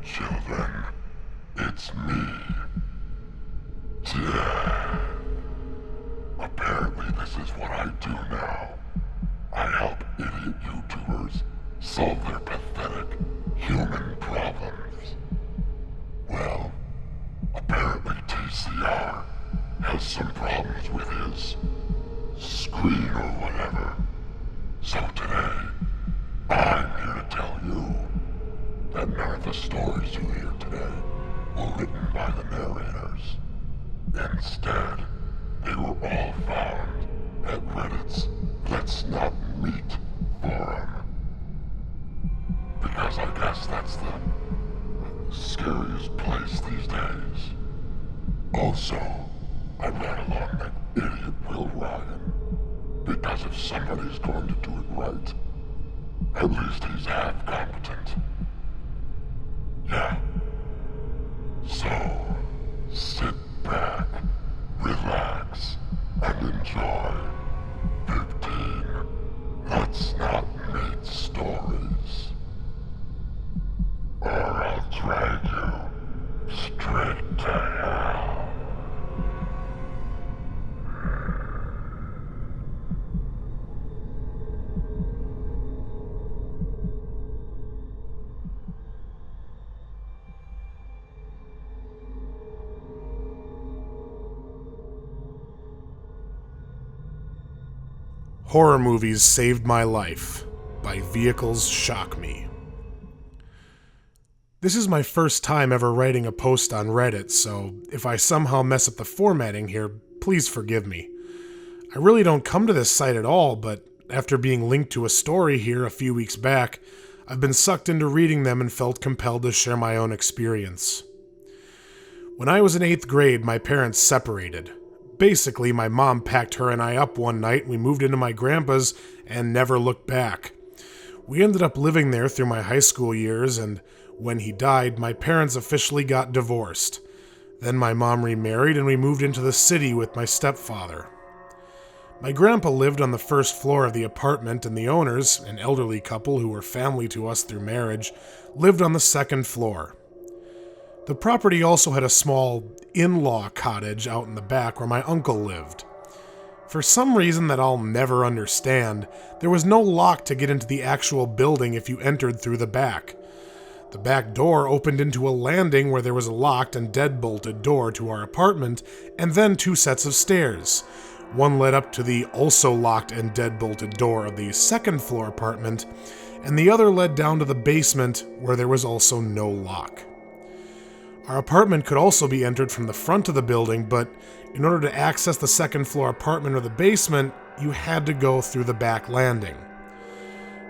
Children, it's me, Death. Apparently this is what I do now. I help idiot YouTubers solve their pathetic human problems. Well, apparently TCR has some problems with his screen or whatever. So today, I'm here to tell you that none of the stories you hear today were written by the narrators. Instead, they were all found at Reddit's Let's Not Meet forum. Because I guess that's the scariest place these days. Also, I ran along that idiot Will Ryan. Because if somebody's going to do it right, at least he's half competent. Yeah. So, sit back, relax, and enjoy 15 Let's Not Meet stories. Or I'll drag you straight to hell. Horror Movies Saved My Life by Vehicles Shock Me. This is my first time ever writing a post on Reddit, so if I somehow mess up the formatting here, please forgive me. I really don't come to this site at all, but after being linked to a story here a few weeks back, I've been sucked into reading them and felt compelled to share my own experience. When I was in 8th grade, my parents separated. Basically, my mom packed her and I up one night and we moved into my grandpa's and never looked back. We ended up living there through my high school years, and when he died, my parents officially got divorced. Then my mom remarried and we moved into the city with my stepfather. My grandpa lived on the first floor of the apartment, and the owners, an elderly couple who were family to us through marriage, lived on the second floor. The property also had a small in-law cottage out in the back where my uncle lived. For some reason that I'll never understand, there was no lock to get into the actual building if you entered through the back. The back door opened into a landing where there was a locked and deadbolted door to our apartment, and then 2 sets of stairs. One led up to the also locked and deadbolted door of the second floor apartment, and the other led down to the basement where there was also no lock. Our apartment could also be entered from the front of the building, but in order to access the second floor apartment or the basement, you had to go through the back landing.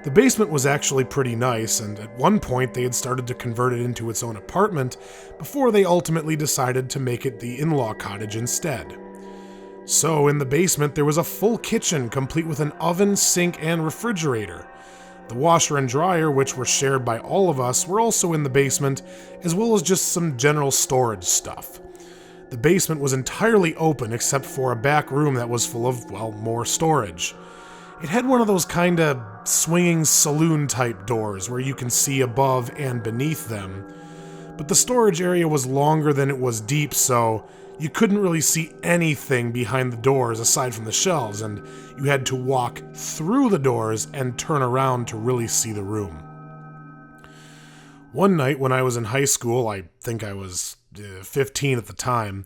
The basement was actually pretty nice, and at one point they had started to convert it into its own apartment before they ultimately decided to make it the in-law cottage instead. So in the basement there was a full kitchen complete with an oven, sink, and refrigerator. The washer and dryer, which were shared by all of us, were also in the basement, as well as just some general storage stuff. The basement was entirely open except for a back room that was full of, well, more storage. It had one of those kinda swinging saloon-type doors where you can see above and beneath them, but the storage area was longer than it was deep, so you couldn't really see anything behind the doors aside from the shelves, and you had to walk through the doors and turn around to really see the room. One night when I was in high school, I think I was 15 at the time,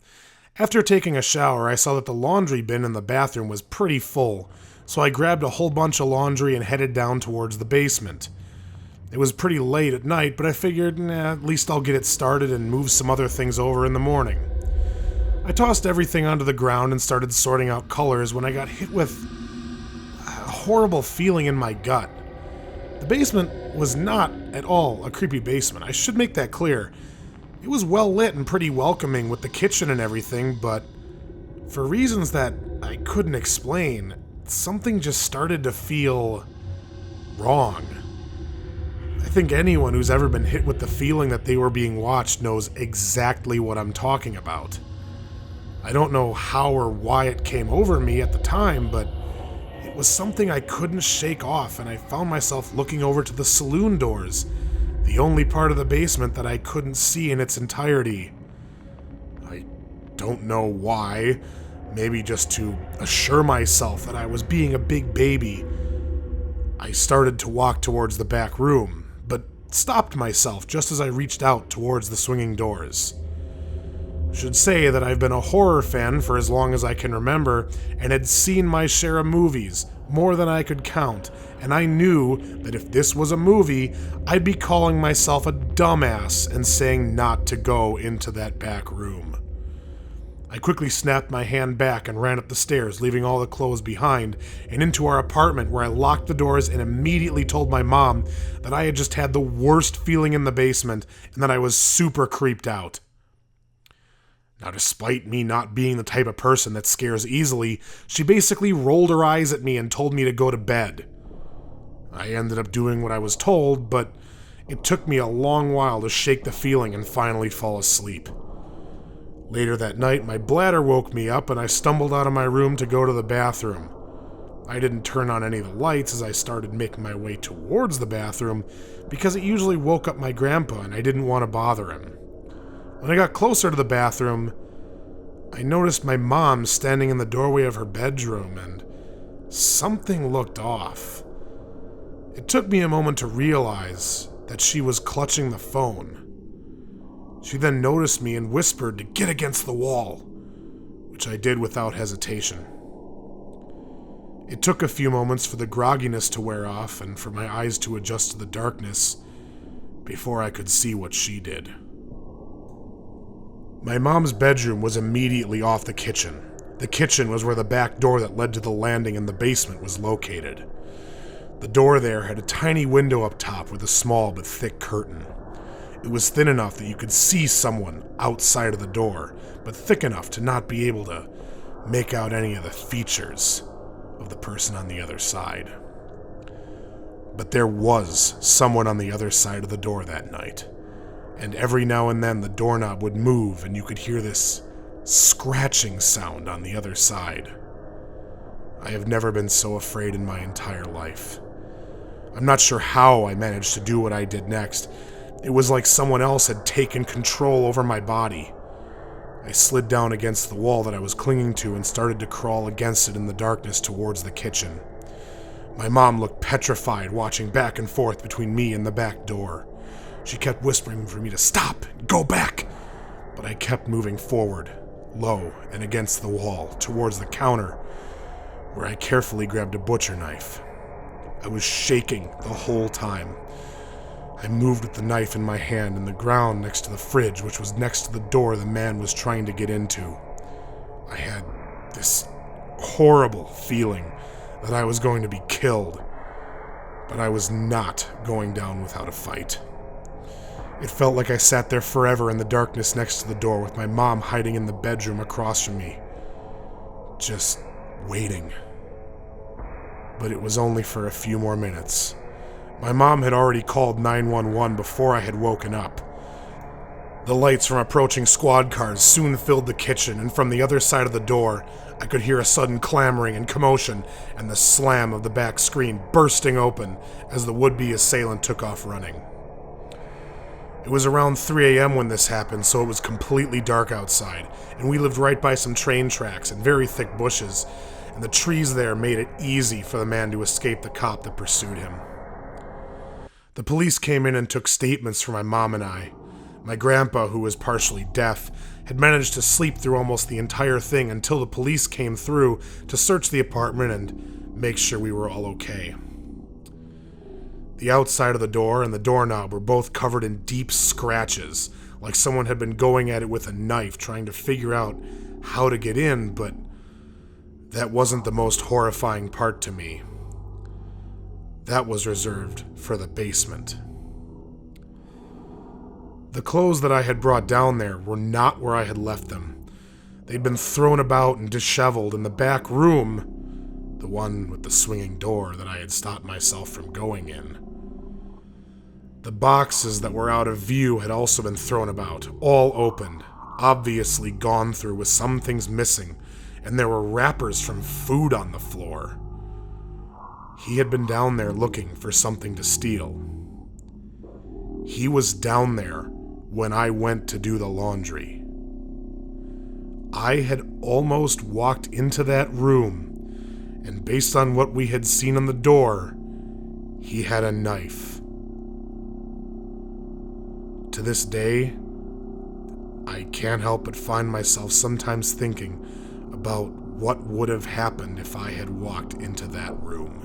after taking a shower I saw that the laundry bin in the bathroom was pretty full, so I grabbed a whole bunch of laundry and headed down towards the basement. It was pretty late at night, but I figured, at least I'll get it started and move some other things over in the morning. I tossed everything onto the ground and started sorting out colors when I got hit with a horrible feeling in my gut. The basement was not at all a creepy basement, I should make that clear. It was well lit and pretty welcoming with the kitchen and everything, but for reasons that I couldn't explain, something just started to feel wrong. I think anyone who's ever been hit with the feeling that they were being watched knows exactly what I'm talking about. I don't know how or why it came over me at the time, but it was something I couldn't shake off, and I found myself looking over to the saloon doors, the only part of the basement that I couldn't see in its entirety. I don't know why, maybe just to assure myself that I was being a big baby. I started to walk towards the back room, but stopped myself just as I reached out towards the swinging doors. I should say that I've been a horror fan for as long as I can remember and had seen my share of movies, more than I could count, and I knew that if this was a movie, I'd be calling myself a dumbass and saying not to go into that back room. I quickly snapped my hand back and ran up the stairs, leaving all the clothes behind, and into our apartment where I locked the doors and immediately told my mom that I had just had the worst feeling in the basement and that I was super creeped out. Now, despite me not being the type of person that scares easily, she basically rolled her eyes at me and told me to go to bed. I ended up doing what I was told, but it took me a long while to shake the feeling and finally fall asleep. Later that night, my bladder woke me up and I stumbled out of my room to go to the bathroom. I didn't turn on any of the lights as I started making my way towards the bathroom because it usually woke up my grandpa and I didn't want to bother him. When I got closer to the bathroom, I noticed my mom standing in the doorway of her bedroom, and something looked off. It took me a moment to realize that she was clutching the phone. She then noticed me and whispered to get against the wall, which I did without hesitation. It took a few moments for the grogginess to wear off and for my eyes to adjust to the darkness before I could see what she did. My mom's bedroom was immediately off the kitchen. The kitchen was where the back door that led to the landing in the basement was located. The door there had a tiny window up top with a small but thick curtain. It was thin enough that you could see someone outside of the door, but thick enough to not be able to make out any of the features of the person on the other side. But there was someone on the other side of the door that night. And every now and then the doorknob would move and you could hear this scratching sound on the other side. I have never been so afraid in my entire life. I'm not sure how I managed to do what I did next. It was like someone else had taken control over my body. I slid down against the wall that I was clinging to and started to crawl against it in the darkness towards the kitchen. My mom looked petrified, watching back and forth between me and the back door. She kept whispering for me to stop, go back, but I kept moving forward, low and against the wall, towards the counter, where I carefully grabbed a butcher knife. I was shaking the whole time. I moved with the knife in my hand in the ground next to the fridge, which was next to the door the man was trying to get into. I had this horrible feeling that I was going to be killed, but I was not going down without a fight. It felt like I sat there forever in the darkness next to the door with my mom hiding in the bedroom across from me, just waiting. But it was only for a few more minutes. My mom had already called 911 before I had woken up. The lights from approaching squad cars soon filled the kitchen, and from the other side of the door, I could hear a sudden clamoring and commotion and the slam of the back screen bursting open as the would-be assailant took off running. It was around 3 a.m. when this happened, so it was completely dark outside, and we lived right by some train tracks and very thick bushes, and the trees there made it easy for the man to escape the cop that pursued him. The police came in and took statements from my mom and I. My grandpa, who was partially deaf, had managed to sleep through almost the entire thing until the police came through to search the apartment and make sure we were all okay. The outside of the door and the doorknob were both covered in deep scratches, like someone had been going at it with a knife trying to figure out how to get in, but that wasn't the most horrifying part to me. That was reserved for the basement. The clothes that I had brought down there were not where I had left them. They'd been thrown about and disheveled in the back room, the one with the swinging door that I had stopped myself from going in. The boxes that were out of view had also been thrown about, all opened, obviously gone through with some things missing, and there were wrappers from food on the floor. He had been down there looking for something to steal. He was down there when I went to do the laundry. I had almost walked into that room, and based on what we had seen on the door, he had a knife. To this day, I can't help but find myself sometimes thinking about what would have happened if I had walked into that room.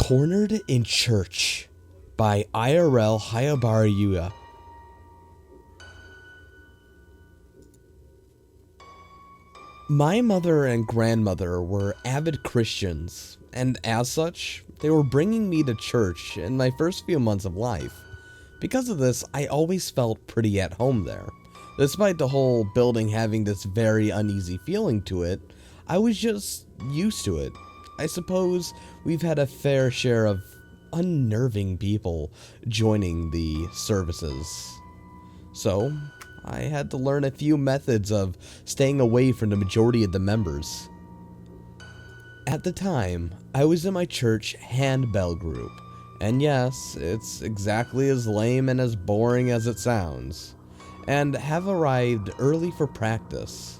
Cornered in Church by IRL Hayabarayuya. My mother and grandmother were avid Christians, and as such, they were bringing me to church in my first few months of life. Because of this, I always felt pretty at home there. Despite the whole building having this very uneasy feeling to it, I was just used to it. I suppose we've had a fair share of unnerving people joining the services. So, I had to learn a few methods of staying away from the majority of the members. At the time, I was in my church handbell group, and yes, it's exactly as lame and as boring as it sounds, and have arrived early for practice.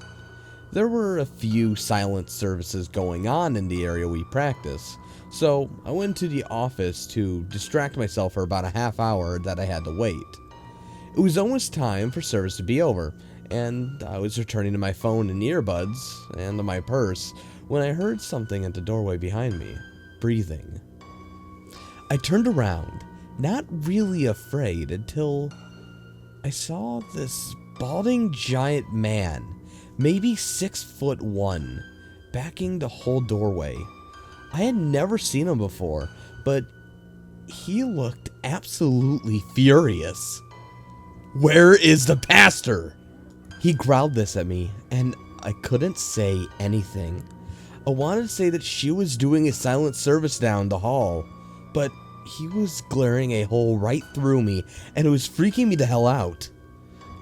There were a few silent services going on in the area we practice, so I went to the office to distract myself for about a half hour that I had to wait. It was almost time for service to be over, and I was returning to my phone and earbuds, and to my purse, when I heard something at the doorway behind me, breathing. I turned around, not really afraid, until I saw this balding giant man, maybe 6'1", backing the whole doorway. I had never seen him before, but he looked absolutely furious. "Where is the pastor?" He growled this at me, and I couldn't say anything. I wanted to say that she was doing a silent service down the hall, but he was glaring a hole right through me, and it was freaking me the hell out.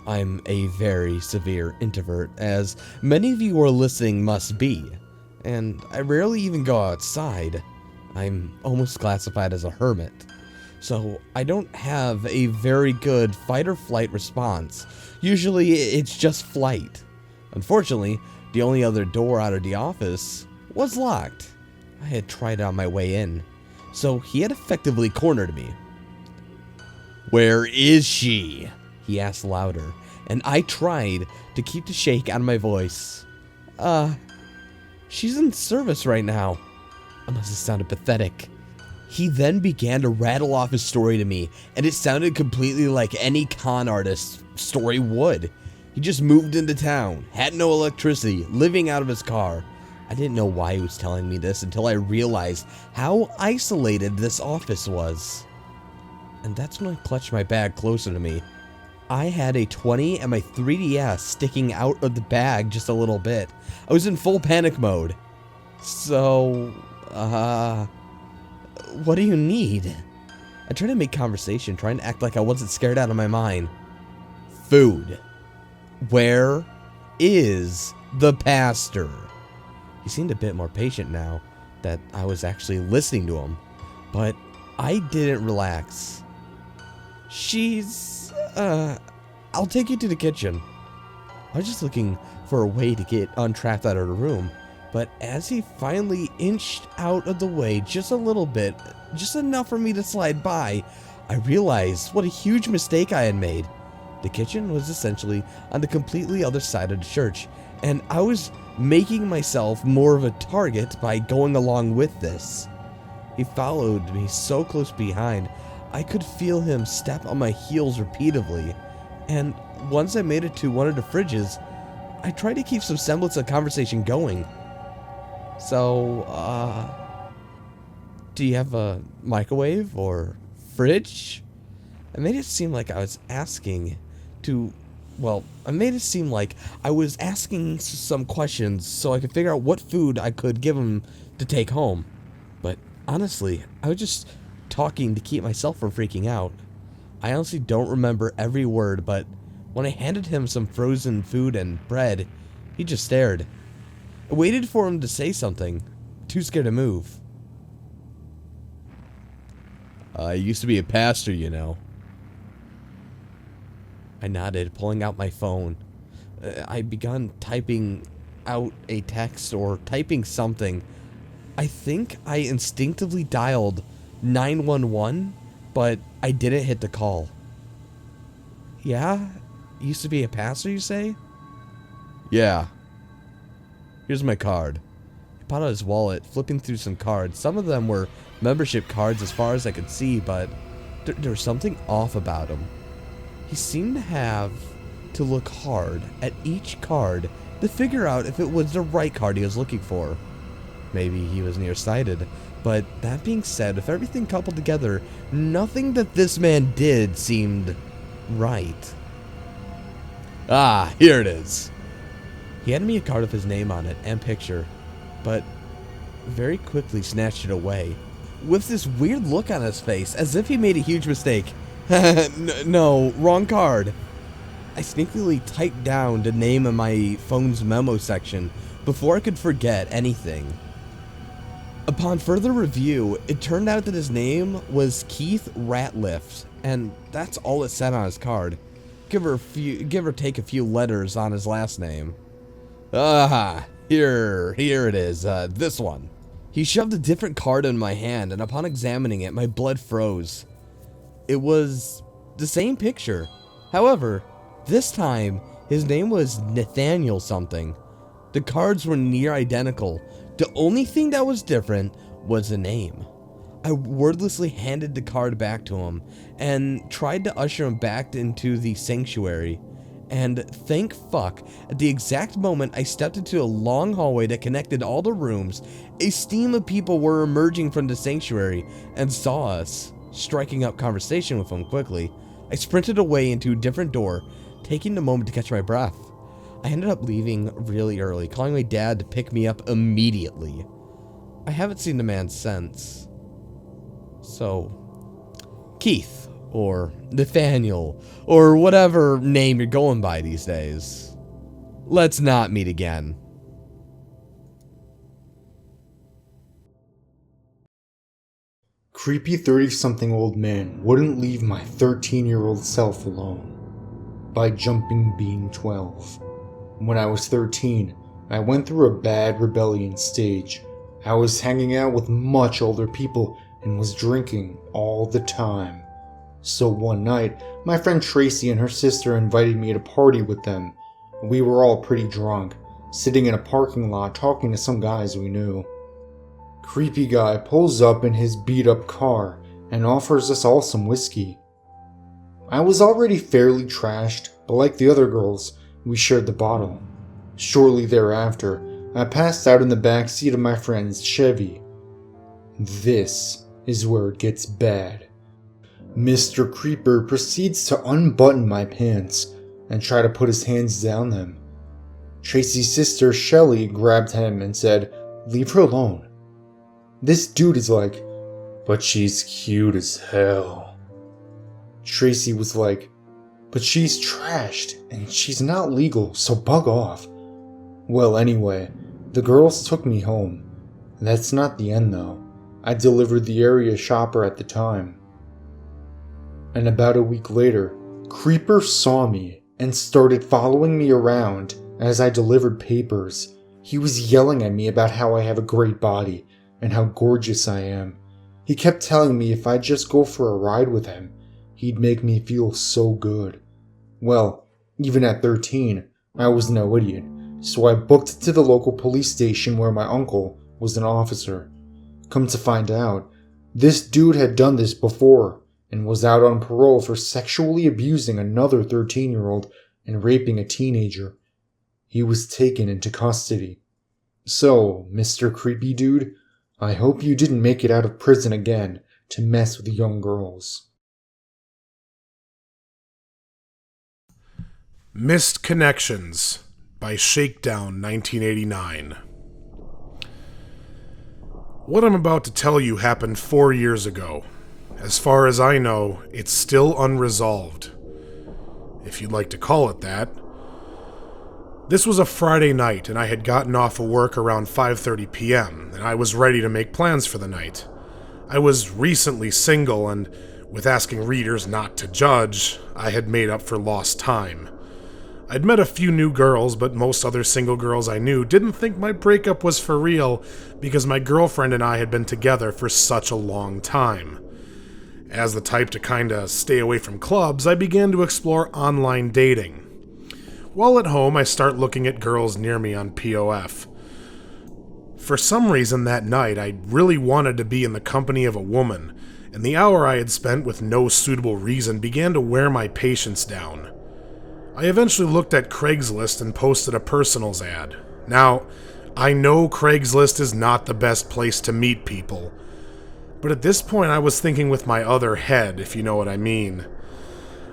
I'm a very severe introvert, as many of you who are listening must be, and I rarely even go outside. I'm almost classified as a hermit, so I don't have a very good fight or flight response. Usually it's just flight. Unfortunately, the only other door out of the office was locked. I had tried it on my way in, so he had effectively cornered me. "Where is she?" he asked louder, and I tried to keep the shake out of my voice. She's in service right now." I must have sounded pathetic. He then began to rattle off his story to me, and it sounded completely like any con artist's story would. He just moved into town, had no electricity, living out of his car. I didn't know why he was telling me this until I realized how isolated this office was. And that's when I clutched my bag closer to me. I had a 20 and my 3DS sticking out of the bag just a little bit. I was in full panic mode. "So, what do you need?" I tried to make conversation, trying to act like I wasn't scared out of my mind. "Food. Where is the pastor?" He seemed a bit more patient now that I was actually listening to him, but I didn't relax. I'll take you to the kitchen." I was just looking for a way to get untrapped out of the room, but as he finally inched out of the way just a little bit, just enough for me to slide by, I realized what a huge mistake I had made. The kitchen was essentially on the completely other side of the church, and I was making myself more of a target by going along with this. He followed me so close behind, I could feel him step on my heels repeatedly, and once I made it to one of the fridges, I tried to keep some semblance of conversation going. "So, do you have a microwave or fridge?" I made it seem like I was asking some questions so I could figure out what food I could give him to take home. But honestly, I was just talking to keep myself from freaking out. I honestly don't remember every word, but when I handed him some frozen food and bread, he just stared. I waited for him to say something, too scared to move. I used to be a pastor, you know. I nodded, pulling out my phone. I began typing out a text or typing something. I think I instinctively dialed 911, but I didn't hit the call. Yeah? Used to be a pastor, you say? Yeah. Here's my card. He pulled out his wallet, flipping through some cards. Some of them were membership cards as far as I could see, but there was something off about him. He seemed to have to look hard at each card to figure out if it was the right card he was looking for. Maybe he was nearsighted, but that being said, if everything coupled together, nothing that this man did seemed right. Ah, here it is. He handed me a card with his name on it and picture, but very quickly snatched it away, with this weird look on his face, as if he made a huge mistake. No, wrong card. I sneakily typed down the name in my phone's memo section before I could forget anything. Upon further review, it turned out that his name was Keith Ratliff, and that's all it said on his card. Give or take a few letters on his last name. Ah, here it is, this one. He shoved a different card in my hand, and upon examining it, my blood froze. It was the same picture. However, this time, his name was Nathaniel something. The cards were near identical. The only thing that was different was the name. I wordlessly handed the card back to him and tried to usher him back into the sanctuary. And thank fuck, at the exact moment I stepped into a long hallway that connected all the rooms, a stream of people were emerging from the sanctuary and saw us. Striking up conversation with him quickly, I sprinted away into a different door, taking the moment to catch my breath. I ended up leaving really early, calling my dad to pick me up immediately. I haven't seen the man since. So, Keith, or Nathaniel, or whatever name you're going by these days, let's not meet again. Creepy 30-something old man wouldn't leave my 13-year-old self alone. By Jumping Bean 12. When I was 13, I went through a bad rebellion stage. I was hanging out with much older people and was drinking all the time. So one night, my friend Tracy and her sister invited me to party with them. We were all pretty drunk, sitting in a parking lot talking to some guys we knew. Creepy guy pulls up in his beat-up car and offers us all some whiskey. I was already fairly trashed, but like the other girls, we shared the bottle. Shortly thereafter, I passed out in the back seat of my friend's Chevy. This is where it gets bad. Mr. Creeper proceeds to unbutton my pants and try to put his hands down them. Tracy's sister Shelly grabbed him and said, "Leave her alone." This dude is like, "But she's cute as hell." Tracy was like, "But she's trashed and she's not legal, so bug off." Well, anyway, the girls took me home. That's not the end though. I delivered the area shopper at the time. And about a week later, Creeper saw me and started following me around as I delivered papers. He was yelling at me about how I have a great body and how gorgeous I am. He kept telling me if I'd just go for a ride with him, he'd make me feel so good. Well, even at 13, I was no idiot, so I booked it to the local police station where my uncle was an officer. Come to find out, this dude had done this before and was out on parole for sexually abusing another 13-year-old and raping a teenager. He was taken into custody. So, Mr. Creepy Dude, I hope you didn't make it out of prison again to mess with young girls. Missed Connections by Shakedown 1989. What I'm about to tell you happened 4 years ago. As far as I know, it's still unresolved, if you'd like to call it that. This was a Friday night, and I had gotten off of work around 5:30 p.m., and I was ready to make plans for the night. I was recently single, and with asking readers not to judge, I had made up for lost time. I'd met a few new girls, but most other single girls I knew didn't think my breakup was for real because my girlfriend and I had been together for such a long time. As the type to kinda stay away from clubs, I began to explore online dating. While at home, I start looking at girls near me on POF. For some reason that night, I really wanted to be in the company of a woman, and the hour I had spent with no suitable reason began to wear my patience down. I eventually looked at Craigslist and posted a personals ad. Now, I know Craigslist is not the best place to meet people, but at this point I was thinking with my other head, if you know what I mean.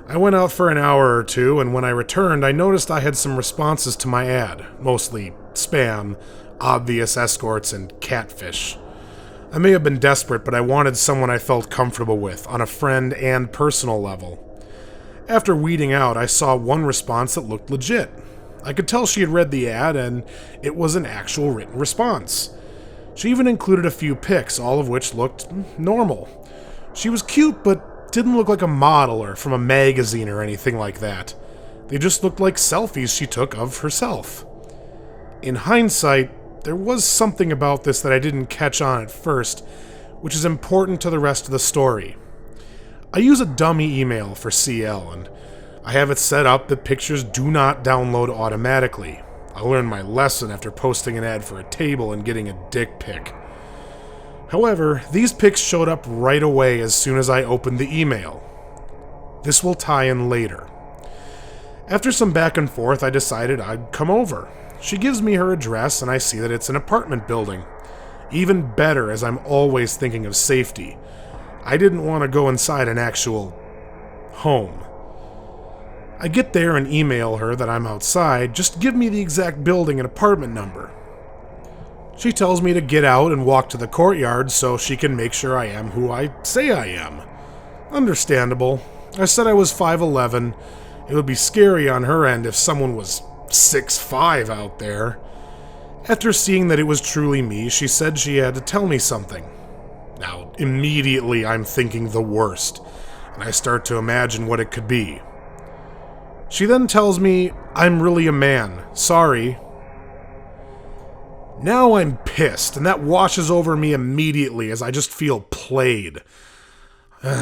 I went out for an hour or two, and when I returned, I noticed I had some responses to my ad, mostly spam, obvious escorts, and catfish. I may have been desperate, but I wanted someone I felt comfortable with, on a friend and personal level. After weeding out, I saw one response that looked legit. I could tell she had read the ad, and it was an actual written response. She even included a few pics, all of which looked normal. She was cute, but didn't look like a model or from a magazine or anything like that. They just looked like selfies she took of herself. In hindsight, there was something about this that I didn't catch on at first, which is important to the rest of the story. I use a dummy email for CL, and I have it set up that pictures do not download automatically. I learned my lesson after posting an ad for a table and getting a dick pic. However, these pics showed up right away as soon as I opened the email. This will tie in later. After some back and forth, I decided I'd come over. She gives me her address, and I see that it's an apartment building. Even better, as I'm always thinking of safety. I didn't want to go inside an actual home. I get there and email her that I'm outside, just give me the exact building and apartment number. She tells me to get out and walk to the courtyard so she can make sure I am who I say I am. Understandable. I said I was 5'11". It would be scary on her end if someone was 6'5" out there. After seeing that it was truly me, she said she had to tell me something. Now, immediately I'm thinking the worst, and I start to imagine what it could be. She then tells me, I'm really a man, sorry. Now I'm pissed, and that washes over me immediately as I just feel played.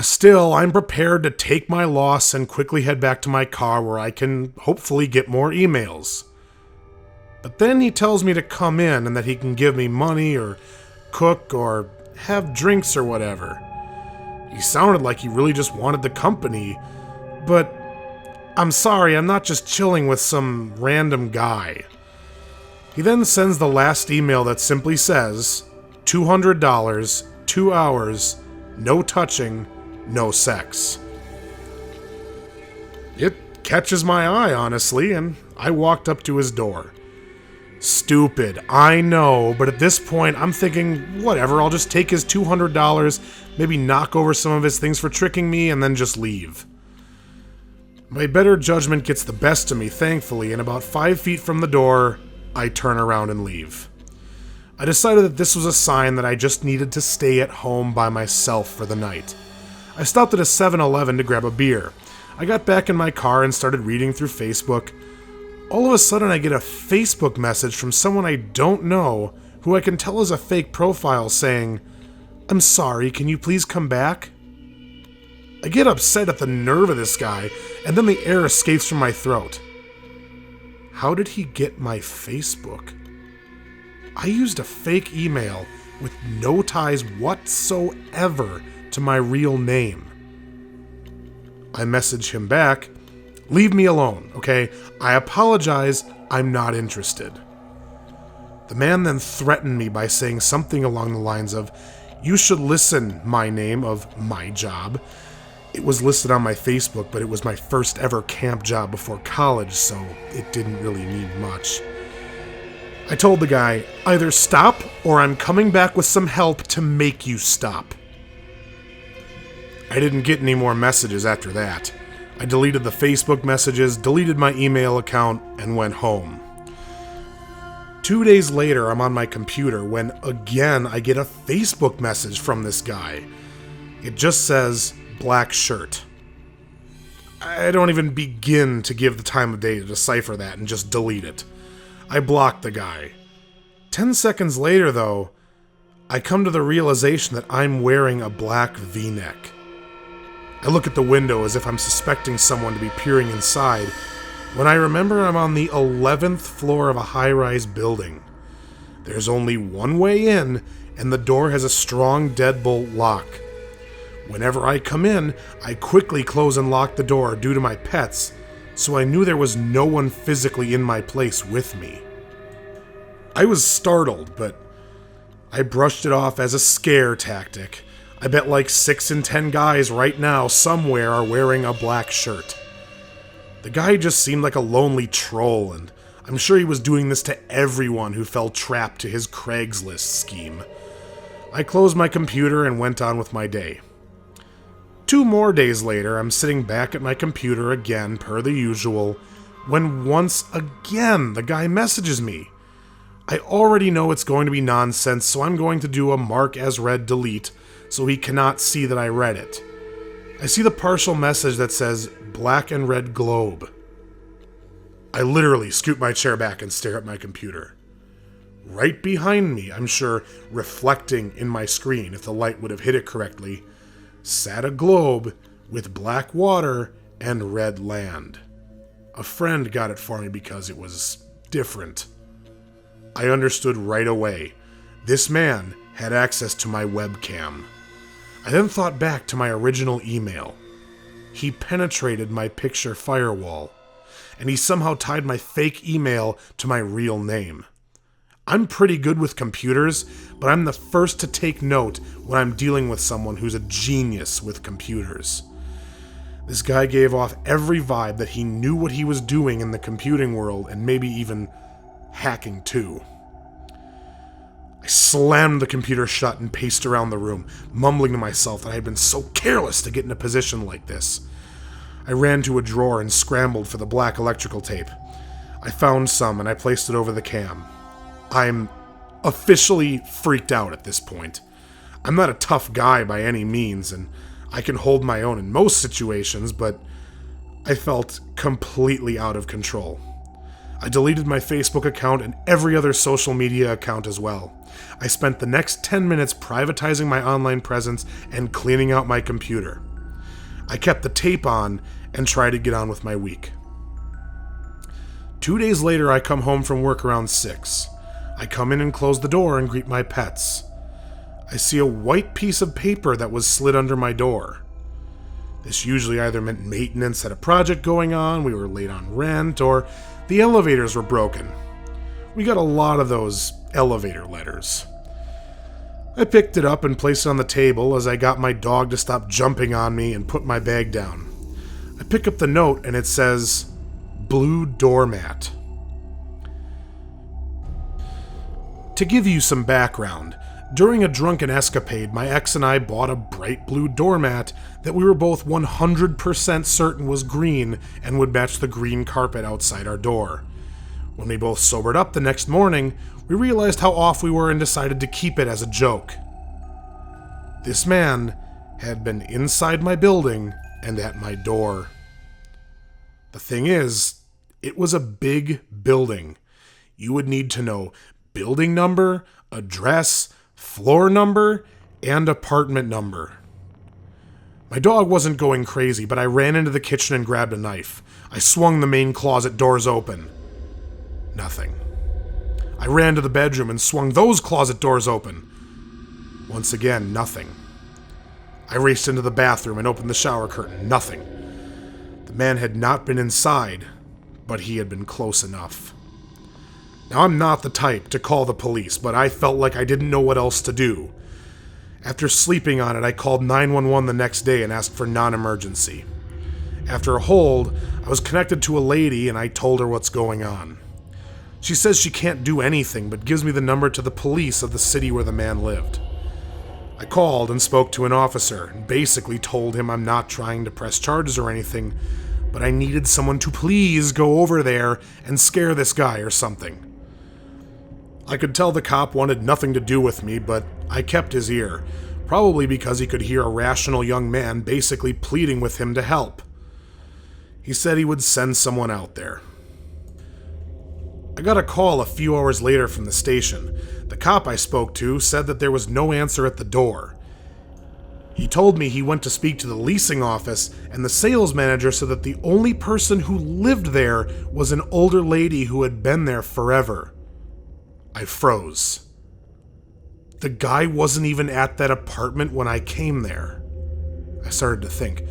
Still, I'm prepared to take my loss and quickly head back to my car where I can hopefully get more emails. But then he tells me to come in and that he can give me money or cook or have drinks or whatever. He sounded like he really just wanted the company, but I'm sorry, I'm not just chilling with some random guy. He then sends the last email that simply says, $200, 2 hours, no touching, no sex. It catches my eye, honestly, and I walked up to his door. Stupid, I know, but at this point I'm thinking, whatever, I'll just take his $200, maybe knock over some of his things for tricking me, and then just leave. My better judgment gets the best of me, thankfully, and about 5 feet from the door, I turn around and leave. I decided that this was a sign that I just needed to stay at home by myself for the night. I stopped at a 7-Eleven to grab a beer. I got back in my car and started reading through Facebook. All of a sudden I get a Facebook message from someone I don't know, who I can tell is a fake profile, saying, I'm sorry, can you please come back? I get upset at the nerve of this guy, and then the air escapes from my throat. How did he get my Facebook? I used a fake email with no ties whatsoever to my real name. I message him back, leave me alone, okay? I apologize, I'm not interested. The man then threatened me by saying something along the lines of, you should listen, my name of my job. It was listed on my Facebook, but it was my first ever camp job before college, so it didn't really mean much. I told the guy, either stop or I'm coming back with some help to make you stop. I didn't get any more messages after that. I deleted the Facebook messages, deleted my email account, and went home. 2 days later, I'm on my computer when, again, I get a Facebook message from this guy. It just says, black shirt. I don't even begin to give the time of day to decipher that and just delete it. I block the guy. 10 seconds later, though, I come to the realization that I'm wearing a black V-neck. I look at the window as if I'm suspecting someone to be peering inside, when I remember I'm on the 11th floor of a high-rise building. There's only one way in, and the door has a strong deadbolt lock. Whenever I come in, I quickly close and lock the door due to my pets, so I knew there was no one physically in my place with me. I was startled, but I brushed it off as a scare tactic. I bet like 6 in 10 guys right now somewhere are wearing a black shirt. The guy just seemed like a lonely troll, and I'm sure he was doing this to everyone who fell trapped to his Craigslist scheme. I closed my computer and went on with my day. 2 more days later, I'm sitting back at my computer again, per the usual, when once again the guy messages me. I already know it's going to be nonsense, so I'm going to do a mark as read delete so he cannot see that I read it. I see the partial message that says black and red globe. I literally scoot my chair back and stare at my computer. Right behind me, I'm sure, reflecting in my screen if the light would have hit it correctly, sat a globe with black water and red land. A friend got it for me because it was different. I understood right away. This man had access to my webcam. I then thought back to my original email. He penetrated my picture firewall, and he somehow tied my fake email to my real name. I'm pretty good with computers, but I'm the first to take note when I'm dealing with someone who's a genius with computers. This guy gave off every vibe that he knew what he was doing in the computing world, and maybe even hacking too. I slammed the computer shut and paced around the room, mumbling to myself that I had been so careless to get in a position like this. I ran to a drawer and scrambled for the black electrical tape. I found some and I placed it over the cam. I'm officially freaked out at this point. I'm not a tough guy by any means, and I can hold my own in most situations, but I felt completely out of control. I deleted my Facebook account and every other social media account as well. I spent the next 10 minutes privatizing my online presence and cleaning out my computer. I kept the tape on and tried to get on with my week. 2 days later, I come home from work around 6. I come in and close the door and greet my pets. I see a white piece of paper that was slid under my door. This usually either meant maintenance at a project going on, we were late on rent, or the elevators were broken. We got a lot of those elevator letters. I picked it up and placed it on the table as I got my dog to stop jumping on me and put my bag down. I pick up the note and it says, "Blue doormat." To give you some background, during a drunken escapade, my ex and I bought a bright blue doormat that we were both 100% certain was green and would match the green carpet outside our door. When we both sobered up the next morning, we realized how off we were and decided to keep it as a joke. This man had been inside my building and at my door. The thing is, it was a big building. You would need to know building number, address, floor number, and apartment number. My dog wasn't going crazy, but I ran into the kitchen and grabbed a knife. I swung the main closet doors open. Nothing. I ran to the bedroom and swung those closet doors open. Once again, nothing. I raced into the bathroom and opened the shower curtain. Nothing. The man had not been inside, but he had been close enough. Now, I'm not the type to call the police, but I felt like I didn't know what else to do. After sleeping on it, I called 911 the next day and asked for non-emergency. After a hold, I was connected to a lady and I told her what's going on. She says she can't do anything, but gives me the number to the police of the city where the man lived. I called and spoke to an officer and basically told him I'm not trying to press charges or anything, but I needed someone to please go over there and scare this guy or something. I could tell the cop wanted nothing to do with me, but I kept his ear, probably because he could hear a rational young man basically pleading with him to help. He said he would send someone out there. I got a call a few hours later from the station. The cop I spoke to said that there was no answer at the door. He told me he went to speak to the leasing office, and the sales manager said that the only person who lived there was an older lady who had been there forever. I froze. The guy wasn't even at that apartment when I came there. I started to think,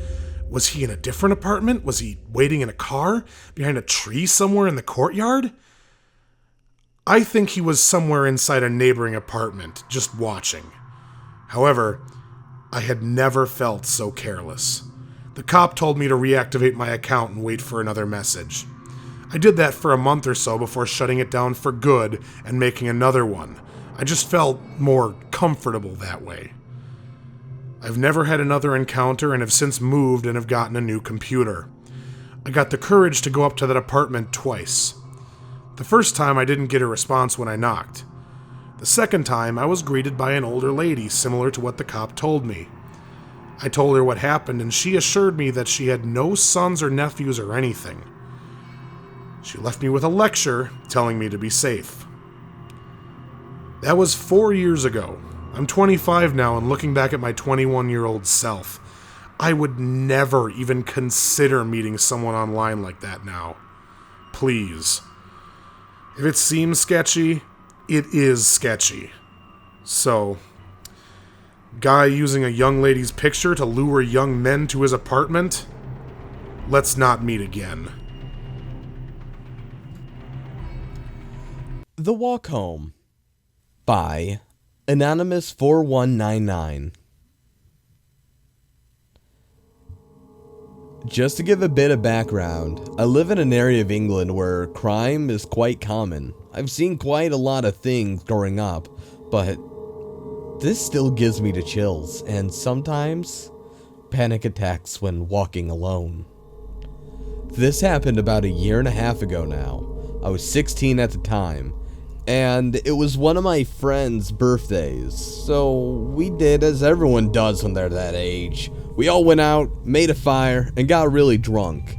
was he in a different apartment? Was he waiting in a car behind a tree somewhere in the courtyard? I think he was somewhere inside a neighboring apartment, just watching. However, I had never felt so careless. The cop told me to reactivate my account and wait for another message. I did that for a month or so before shutting it down for good and making another one. I just felt more comfortable that way. I've never had another encounter and have since moved and have gotten a new computer. I got the courage to go up to that apartment twice. The first time I didn't get a response when I knocked. The second time I was greeted by an older lady similar to what the cop told me. I told her what happened and she assured me that she had no sons or nephews or anything. She left me with a lecture telling me to be safe. That was 4 years ago. I'm 25 now, and looking back at my 21-year-old self, I would never even consider meeting someone online like that now. Please. If it seems sketchy, it is sketchy. So, guy using a young lady's picture to lure young men to his apartment? Let's not meet again. The Walk Home by Anonymous 4199. Just to give a bit of background, I live in an area of England where crime is quite common. I've seen quite a lot of things growing up, but this still gives me the chills, and sometimes panic attacks when walking alone. This happened about 1.5 years ago now. I was 16 at the time, and it was one of my friend's birthdays, so we did as everyone does when they're that age. We all went out, made a fire, and got really drunk.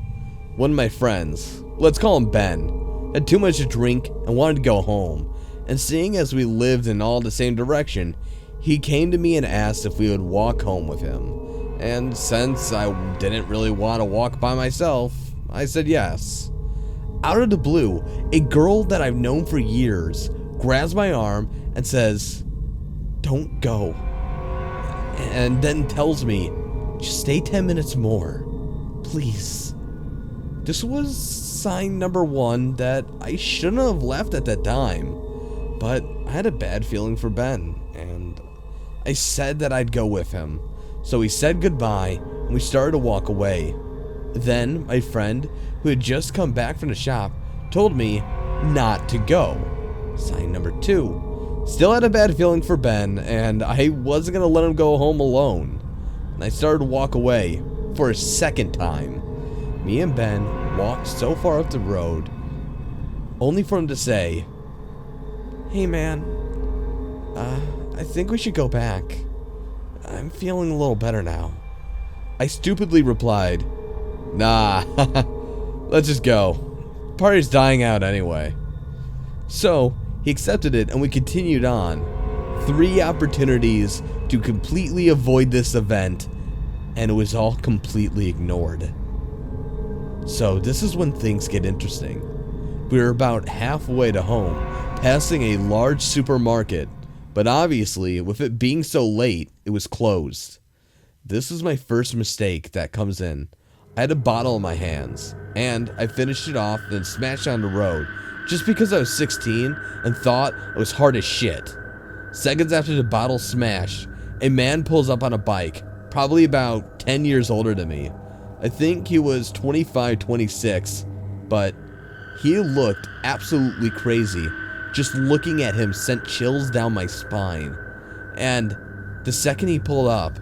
One of my friends, let's call him Ben, had too much to drink and wanted to go home, and seeing as we lived in all the same direction, he came to me and asked if we would walk home with him. And since I didn't really want to walk by myself, I said yes. Out of the blue, a girl that I've known for years grabs my arm and says, "Don't go," and then tells me, "Just stay 10 minutes more, please." This was sign number one that I shouldn't have left at that time, but I had a bad feeling for Ben, and I said that I'd go with him. So he said goodbye, and we started to walk away. Then my friend, who had just come back from the shop, told me not to go. Sign number two. Still had a bad feeling for Ben, and I wasn't going to let him go home alone. And I started to walk away for a second time. Me and Ben walked so far up the road, only for him to say, "Hey man, I think we should go back. I'm feeling a little better now." I stupidly replied, "Nah, let's just go. Party's dying out anyway." So he accepted it and we continued on. 3 opportunities to completely avoid this event, and it was all completely ignored. So this is when things get interesting. We were about halfway to home, passing a large supermarket, but obviously with it being so late, it was closed. This is my first mistake that comes in. I had a bottle in my hands, and I finished it off and smashed on the road, just because I was 16 and thought I was hard as shit. Seconds after the bottle smashed, a man pulls up on a bike, probably about 10 years older than me. I think he was 25, 26, but he looked absolutely crazy. Just looking at him sent chills down my spine. And the second he pulled up,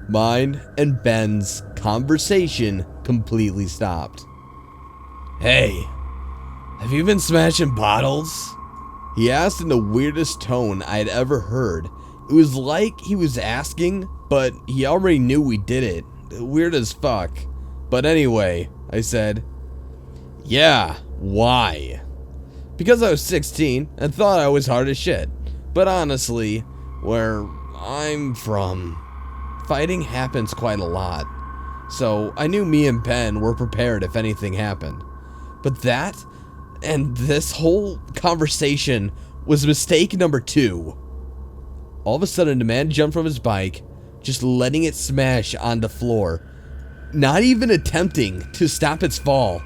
mine and Ben's conversation completely stopped. "Hey, have you been smashing bottles?" He asked in the weirdest tone I had ever heard. It was like he was asking, but he already knew we did it. Weird as fuck. But anyway, I said, "Yeah, why?" Because I was 16 and thought I was hard as shit. But honestly, where I'm from, fighting happens quite a lot. So I knew me and Ben were prepared if anything happened. But that and this whole conversation was mistake number 2. All of a sudden, the man jumped from his bike, just letting it smash on the floor, not even attempting to stop its fall,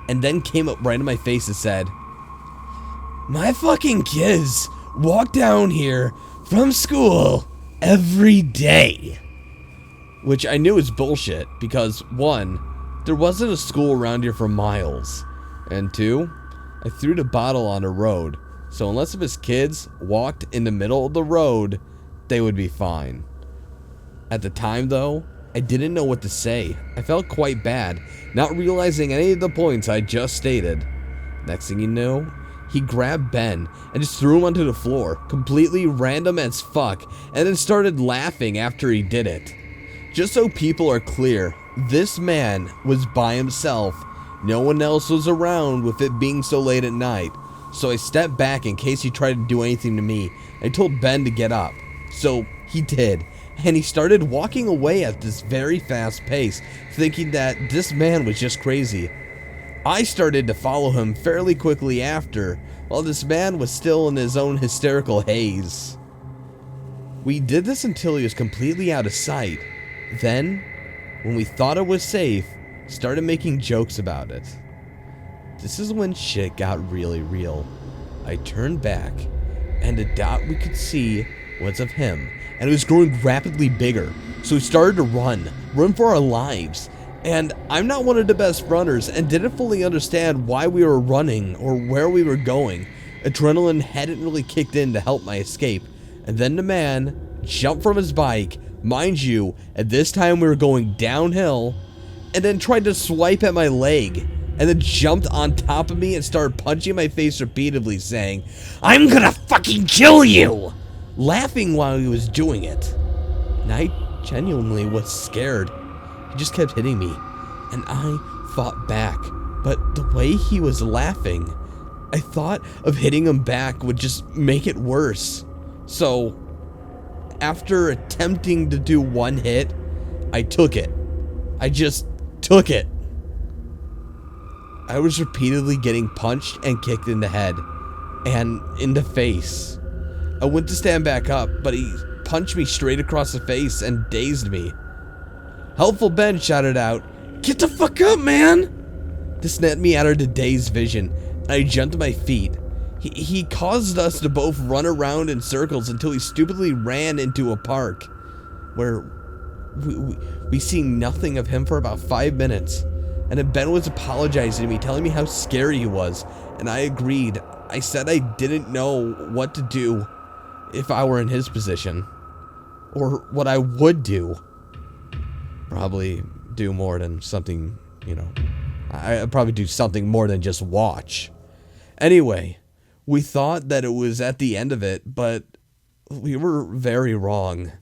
and then came up right in my face and said, "My fucking kids walk down here from school every day." Which I knew was bullshit because 1, there wasn't a school around here for miles, and 2, I threw the bottle on the road, so unless if his kids walked in the middle of the road, they would be fine. At the time though, I didn't know what to say. I felt quite bad, not realizing any of the points I just stated. Next thing you know, he grabbed Ben and just threw him onto the floor, completely random as fuck, and then started laughing after he did it. Just so people are clear, this man was by himself. No one else was around with it being so late at night. So I stepped back in case he tried to do anything to me. I told Ben to get up. So he did. And he started walking away at this very fast pace, thinking that this man was just crazy. I started to follow him fairly quickly after, while this man was still in his own hysterical haze. We did this until he was completely out of sight. Then, when we thought it was safe, started making jokes about it. This is when shit got really real. I turned back, and the dot we could see was of him, and it was growing rapidly bigger. So we started to run for our lives. And I'm not one of the best runners and didn't fully understand why we were running or where we were going. Adrenaline hadn't really kicked in to help my escape. And then the man jumped from his bike, mind you, at this time we were going downhill, and then tried to swipe at my leg, and then jumped on top of me and started punching my face repeatedly, saying, "I'm gonna fucking kill you!" laughing while he was doing it. And I genuinely was scared. He just kept hitting me, and I fought back, but the way he was laughing, I thought of hitting him back would just make it worse. So, after attempting to do one hit, I took it. I just took it. I was repeatedly getting punched and kicked in the head, and in the face. I went to stand back up, but he punched me straight across the face and dazed me. Helpful Ben shouted out, "Get the fuck up, man!" This snapped me out of the dazed vision, and I jumped to my feet. He caused us to both run around in circles until he stupidly ran into a park, where we seen nothing of him for about 5 minutes. And then Ben was apologizing to me, telling me how scary he was, and I agreed. I said I didn't know what to do if I were in his position, or what I would do. Probably do more than something, I'd probably do something more than just watch. Anyway, we thought that it was at the end of it, but we were very wrong.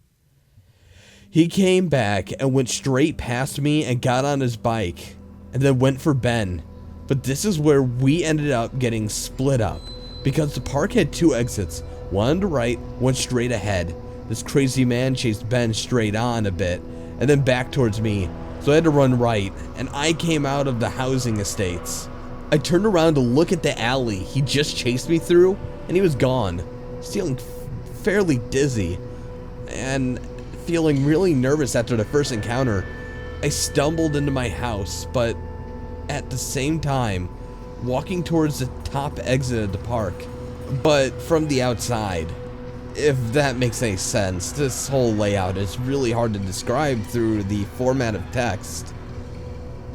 He came back and went straight past me and got on his bike, and then went for Ben. But this is where we ended up getting split up, because the park had 2 exits, one on the right, one straight ahead. This crazy man chased Ben straight on a bit, and then back towards me, so I had to run right, and I came out of the housing estates. I turned around to look at the alley he just chased me through, and he was gone, feeling fairly dizzy, and feeling really nervous after the first encounter. I stumbled into my house, but at the same time, walking towards the top exit of the park, but from the outside. If that makes any sense. This whole layout is really hard to describe through the format of text.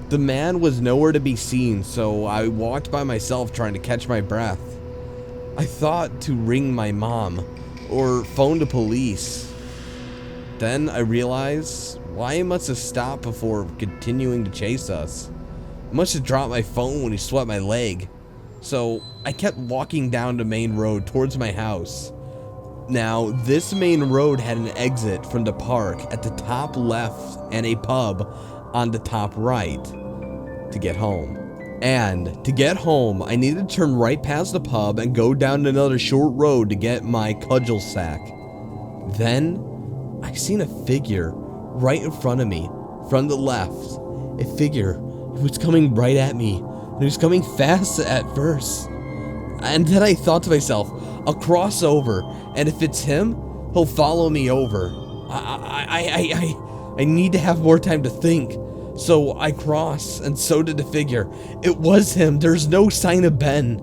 The man was nowhere to be seen, so I walked by myself trying to catch my breath. I thought to ring my mom, or phone the police. Then I realized why he must have stopped before continuing to chase us. I must have dropped my phone when he swept my leg. So I kept walking down the main road towards my house. Now, this main road had an exit from the park at the top left and a pub on the top right to get home. And to get home, I needed to turn right past the pub and go down another short road to get my cudgel sack. Then, I seen a figure right in front of me, from the left. A figure who was coming right at me, and he was coming fast at first. And then I thought to myself, I'll cross over, and if it's him, he'll follow me over. I need to have more time to think. So I cross, and so did the figure. It was him. There's no sign of Ben.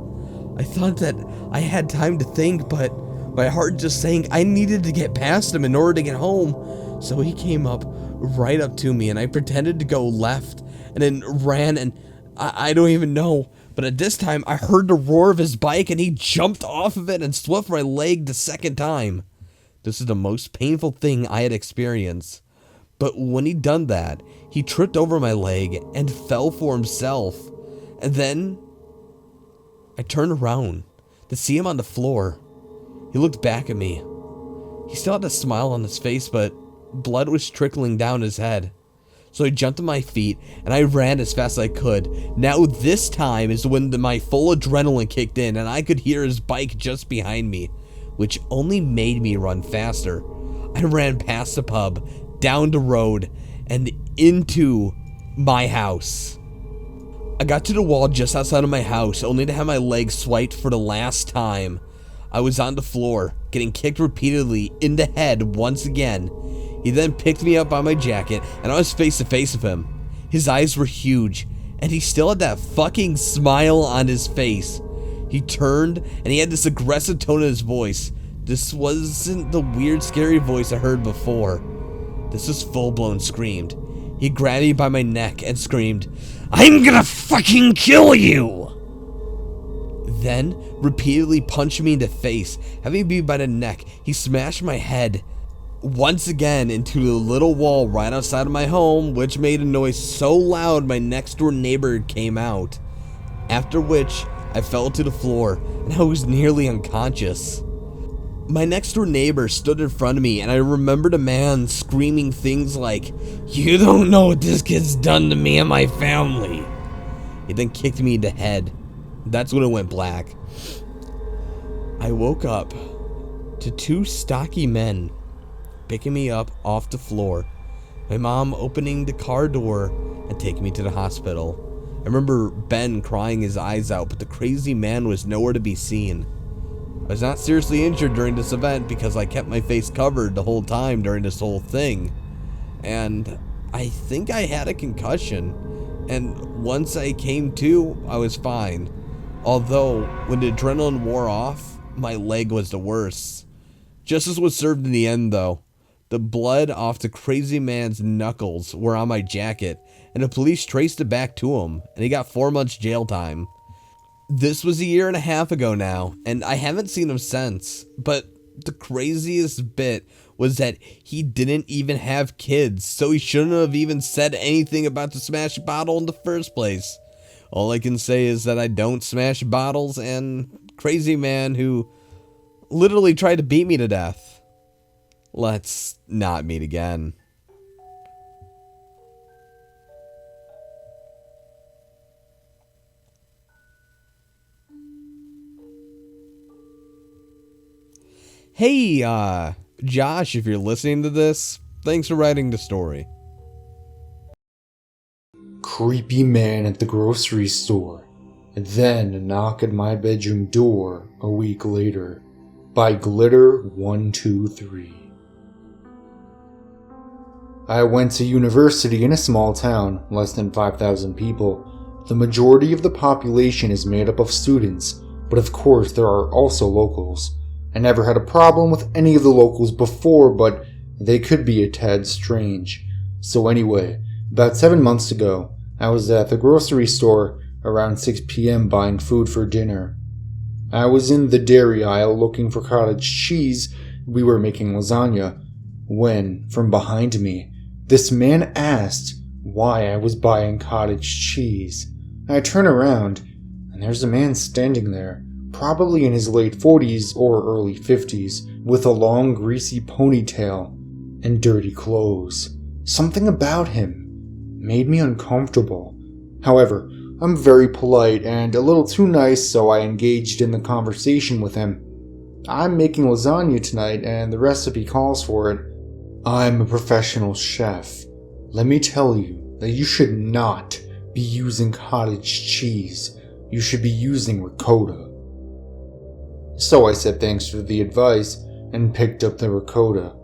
I thought that I had time to think, but my heart just saying I needed to get past him in order to get home. So he came up right up to me, and I pretended to go left, and then ran, and I don't even know. But at this time, I heard the roar of his bike, and he jumped off of it and swept my leg the second time. This is the most painful thing I had experienced. But when he done that, he tripped over my leg and fell for himself. And then I turned around to see him on the floor. He looked back at me. He still had a smile on his face, but blood was trickling down his head. So I jumped to my feet, and I ran as fast as I could. Now this time is when my full adrenaline kicked in, and I could hear his bike just behind me, which only made me run faster. I ran past the pub, down the road, and into my house. I got to the wall just outside of my house, only to have my leg swiped for the last time. I was on the floor, getting kicked repeatedly in the head once again. He then picked me up by my jacket, and I was face to face with him. His eyes were huge, and he still had that fucking smile on his face. He turned, and he had this aggressive tone in his voice. This wasn't the weird, scary voice I heard before. This was full-blown screamed. He grabbed me by my neck and screamed, "I'm gonna fucking kill you!" Then, repeatedly punched me in the face. Having me by the neck, he smashed my head once again into the little wall right outside of my home, which made a noise so loud my next door neighbor came out. After which, I fell to the floor, and I was nearly unconscious. My next door neighbor stood in front of me, and I remembered a man screaming things like, "You don't know what this kid's done to me and my family." He then kicked me in the head. That's when it went black. I woke up to two stocky men picking me up off the floor, my mom opening the car door and taking me to the hospital. I remember Ben crying his eyes out, but the crazy man was nowhere to be seen. I was not seriously injured during this event because I kept my face covered the whole time during this whole thing. And I think I had a concussion, and once I came to, I was fine. Although, when the adrenaline wore off, my leg was the worst. Justice was served in the end, though. The blood off the crazy man's knuckles were on my jacket, and the police traced it back to him, and he got 4 months jail time. This was a year and a half ago now, and I haven't seen him since, but the craziest bit was that he didn't even have kids, so he shouldn't have even said anything about the smashed bottle in the first place. All I can say is that I don't smash bottles, and crazy man who literally tried to beat me to death. Let's not meet again. Hey, Josh, if you're listening to this, thanks for writing the story. Creepy man at the grocery store, and then a knock at my bedroom door a week later, by Glitter123. I went to university in a small town, less than 5,000 people. The majority of the population is made up of students, but of course there are also locals. I never had a problem with any of the locals before, but they could be a tad strange. So anyway, about 7 months ago, I was at the grocery store around 6 p.m. buying food for dinner. I was in the dairy aisle looking for cottage cheese. We were making lasagna, when, from behind me, this man asked why I was buying cottage cheese. I turn around, and there's a man standing there, probably in his late 40s or early 50s, with a long greasy ponytail and dirty clothes. Something about him made me uncomfortable. However, I'm very polite and a little too nice, so I engaged in the conversation with him. I'm making lasagna tonight and the recipe calls for it. I'm a professional chef. Let me tell you that you should not be using cottage cheese. You should be using ricotta. So I said thanks for the advice and picked up the ricotta.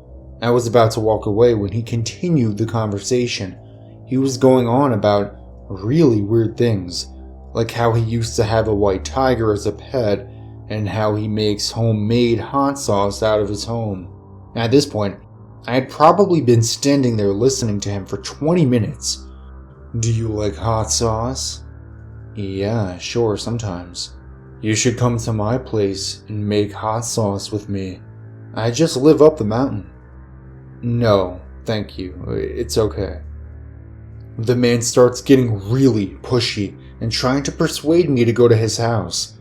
I was about to walk away when he continued the conversation. He was going on about really weird things, like how he used to have a white tiger as a pet and how he makes homemade hot sauce out of his home. At this point, I had probably been standing there listening to him for 20 minutes. Do you like hot sauce? Yeah, sure, sometimes. You should come to my place and make hot sauce with me. I just live up the mountain. No, thank you. It's okay. The man starts getting really pushy and trying to persuade me to go to his house.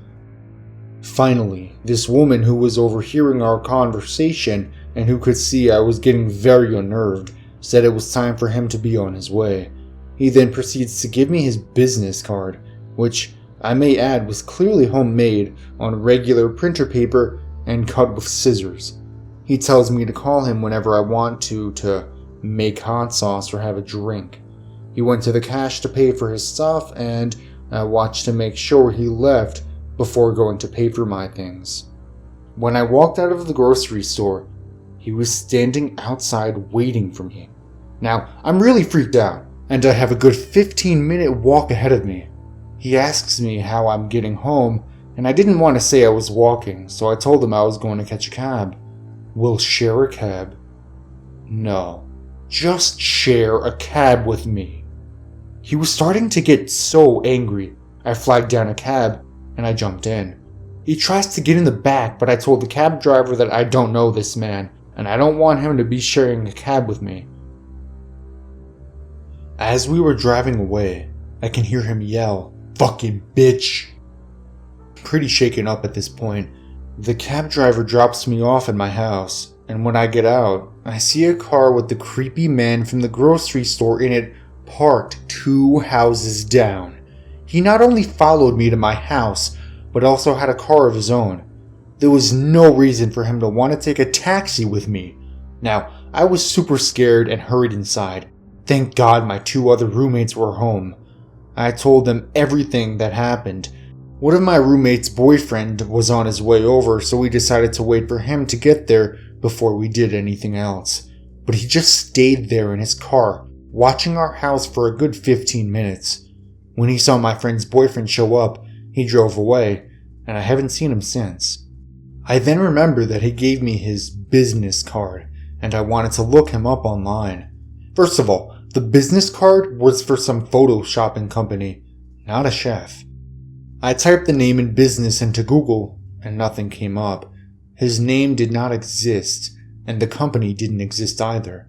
Finally, this woman who was overhearing our conversation and who could see I was getting very unnerved said it was time for him to be on his way. He then proceeds to give me his business card, which I may add was clearly homemade on regular printer paper and cut with scissors. He tells me to call him whenever I want to make hot sauce or have a drink. He went to the cash to pay for his stuff, and I watched to make sure he left before going to pay for my things. When I walked out of the grocery store, he was standing outside waiting for me. Now, I'm really freaked out, and I have a good 15-minute walk ahead of me. He asks me how I'm getting home, and I didn't want to say I was walking, so I told him I was going to catch a cab. We'll share a cab. No, just share a cab with me. He was starting to get so angry. I flagged down a cab, and I jumped in. He tries to get in the back, but I told the cab driver that I don't know this man, and I don't want him to be sharing a cab with me. As we were driving away, I can hear him yell, "Fucking bitch!" Pretty shaken up at this point, the cab driver drops me off at my house, and when I get out, I see a car with the creepy man from the grocery store in it parked 2 houses down. He not only followed me to my house, but also had a car of his own. There was no reason for him to want to take a taxi with me. Now, I was super scared and hurried inside. Thank God my 2 other roommates were home. I told them everything that happened. One of my roommate's boyfriend was on his way over, so we decided to wait for him to get there before we did anything else. But he just stayed there in his car, watching our house for a good 15 minutes. When he saw my friend's boyfriend show up, he drove away, and I haven't seen him since. I then remembered that he gave me his business card, and I wanted to look him up online. First of all, the business card was for some photoshopping company, not a chef. I typed the name and business into Google, and nothing came up. His name did not exist, and the company didn't exist either.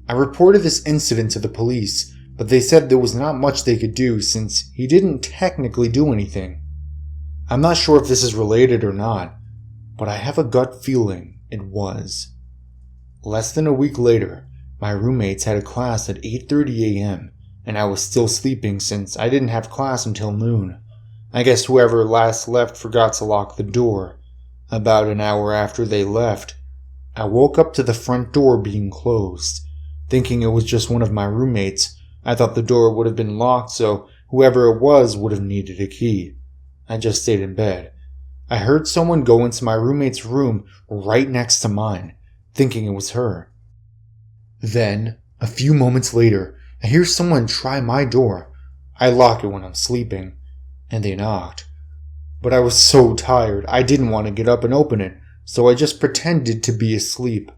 I reported this incident to the police, but they said there was not much they could do since he didn't technically do anything. I'm not sure if this is related or not, but I have a gut feeling it was. Less than a week later, my roommates had a class at 8:30 a.m., and I was still sleeping since I didn't have class until noon. I guess whoever last left forgot to lock the door. About an hour after they left, I woke up to the front door being closed. Thinking it was just one of my roommates, I thought the door would have been locked, so whoever it was would have needed a key. I just stayed in bed. I heard someone go into my roommate's room right next to mine, thinking it was her. Then, a few moments later, I hear someone try my door. I lock it when I'm sleeping, and they knocked. But I was so tired, I didn't want to get up and open it, so I just pretended to be asleep.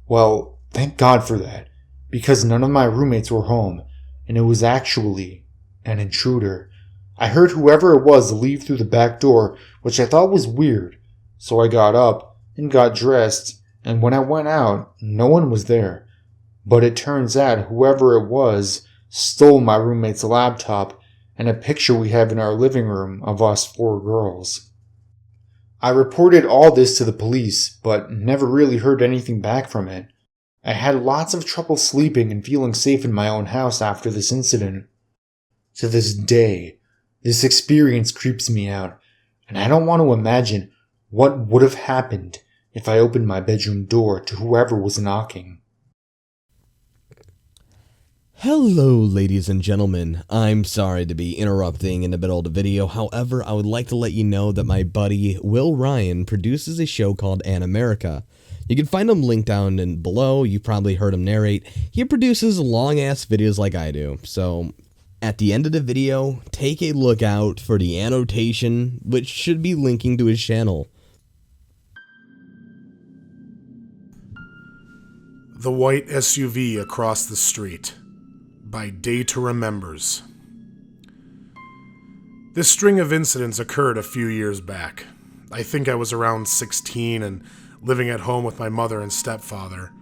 Well, thank God for that, because none of my roommates were home, and it was actually an intruder. I heard whoever it was leave through the back door, which I thought was weird, so I got up and got dressed, and when I went out, no one was there. But it turns out whoever it was stole my roommate's laptop and a picture we have in our living room of us 4 girls. I reported all this to the police, but never really heard anything back from it. I had lots of trouble sleeping and feeling safe in my own house after this incident. To this day, this experience creeps me out, and I don't want to imagine what would have happened if I opened my bedroom door to whoever was knocking. Hello, ladies and gentlemen. I'm sorry to be interrupting in the middle of the video. However, I would like to let you know that my buddy Will Ryan produces a show called Animerica. You can find him linked down and below. You probably heard him narrate. He produces long-ass videos like I do. So, at the end of the video, take a look out for the annotation, which should be linking to his channel. The White SUV Across the Street by Data Remembers. This string of incidents occurred a few years back. I think I was around 16 and living at home with my mother and stepfather.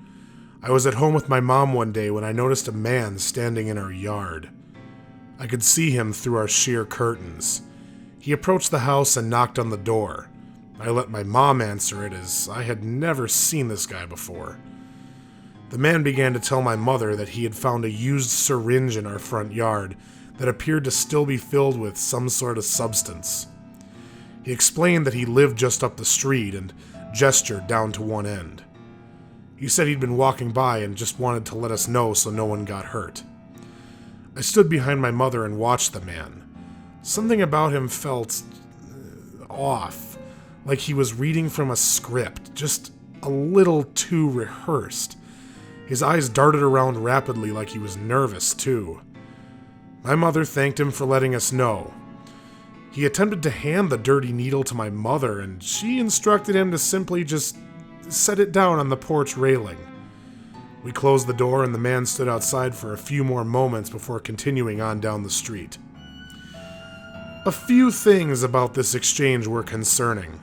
I was at home with my mom one day when I noticed a man standing in our yard. I could see him through our sheer curtains. He approached the house and knocked on the door. I let my mom answer it as I had never seen this guy before. The man began to tell my mother that he had found a used syringe in our front yard that appeared to still be filled with some sort of substance. He explained that he lived just up the street and gestured down to one end. He said he'd been walking by and just wanted to let us know so no one got hurt. I stood behind my mother and watched the man. Something about him felt off, like he was reading from a script, just a little too rehearsed. His eyes darted around rapidly like he was nervous, too. My mother thanked him for letting us know. He attempted to hand the dirty needle to my mother, and she instructed him to simply just set it down on the porch railing. We closed the door, and the man stood outside for a few more moments before continuing on down the street. A few things about this exchange were concerning.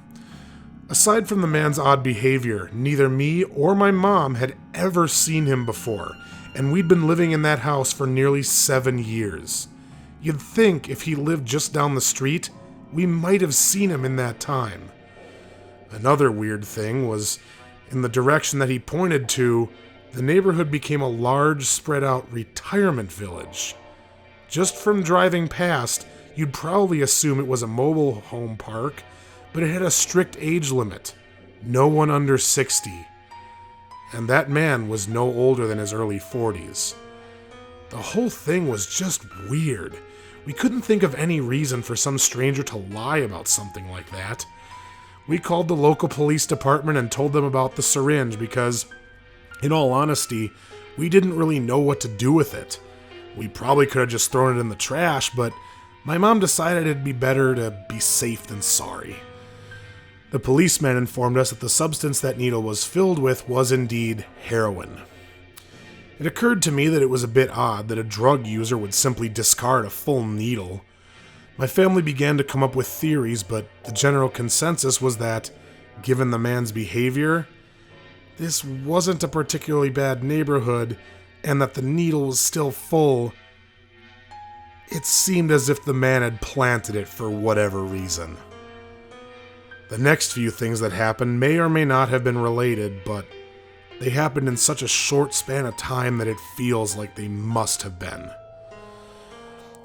Aside from the man's odd behavior, neither me or my mom had ever seen him before, and we'd been living in that house for nearly 7 years. You'd think if he lived just down the street, we might have seen him in that time. Another weird thing was, in the direction that he pointed to, the neighborhood became a large, spread-out retirement village. Just from driving past, you'd probably assume it was a mobile home park, but it had a strict age limit. No one under 60. And that man was no older than his early 40s. The whole thing was just weird. We couldn't think of any reason for some stranger to lie about something like that. We called the local police department and told them about the syringe because, in all honesty, we didn't really know what to do with it. We probably could have just thrown it in the trash, but my mom decided it'd be better to be safe than sorry. The policeman informed us that the substance that needle was filled with was indeed heroin. It occurred to me that it was a bit odd that a drug user would simply discard a full needle. My family began to come up with theories, but the general consensus was that, given the man's behavior, this wasn't a particularly bad neighborhood, and that the needle was still full. It seemed as if the man had planted it for whatever reason. The next few things that happened may or may not have been related, but they happened in such a short span of time that it feels like they must have been.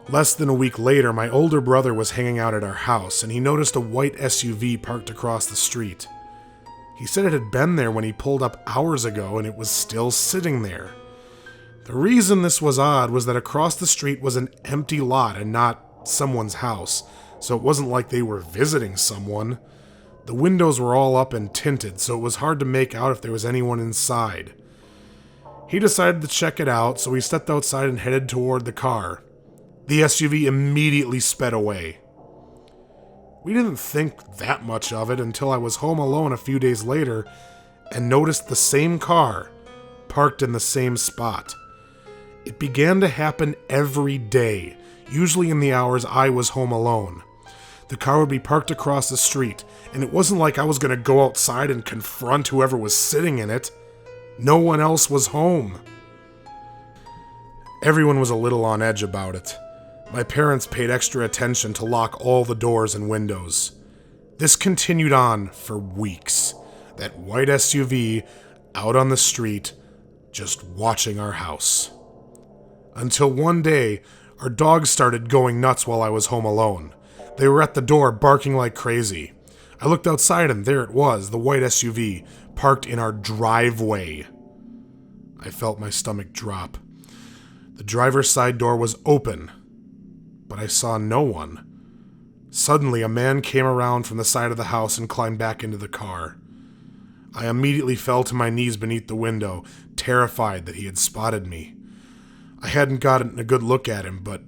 Less than a week later, my older brother was hanging out at our house, and he noticed a white SUV parked across the street. He said it had been there when he pulled up hours ago, and it was still sitting there. The reason this was odd was that across the street was an empty lot and not someone's house, so it wasn't like they were visiting someone. The windows were all up and tinted, so it was hard to make out if there was anyone inside. He decided to check it out, so we stepped outside and headed toward the car. The SUV immediately sped away. We didn't think that much of it until I was home alone a few days later and noticed the same car parked in the same spot. It began to happen every day, usually in the hours I was home alone. The car would be parked across the street, and it wasn't like I was going to go outside and confront whoever was sitting in it. No one else was home. Everyone was a little on edge about it. My parents paid extra attention to lock all the doors and windows. This continued on for weeks. That white SUV out on the street, just watching our house. Until one day, our dogs started going nuts while I was home alone. They were at the door barking like crazy. I looked outside and there it was, the white SUV, parked in our driveway. I felt my stomach drop. The driver's side door was open, but I saw no one. Suddenly, a man came around from the side of the house and climbed back into the car. I immediately fell to my knees beneath the window, terrified that he had spotted me. I hadn't gotten a good look at him, but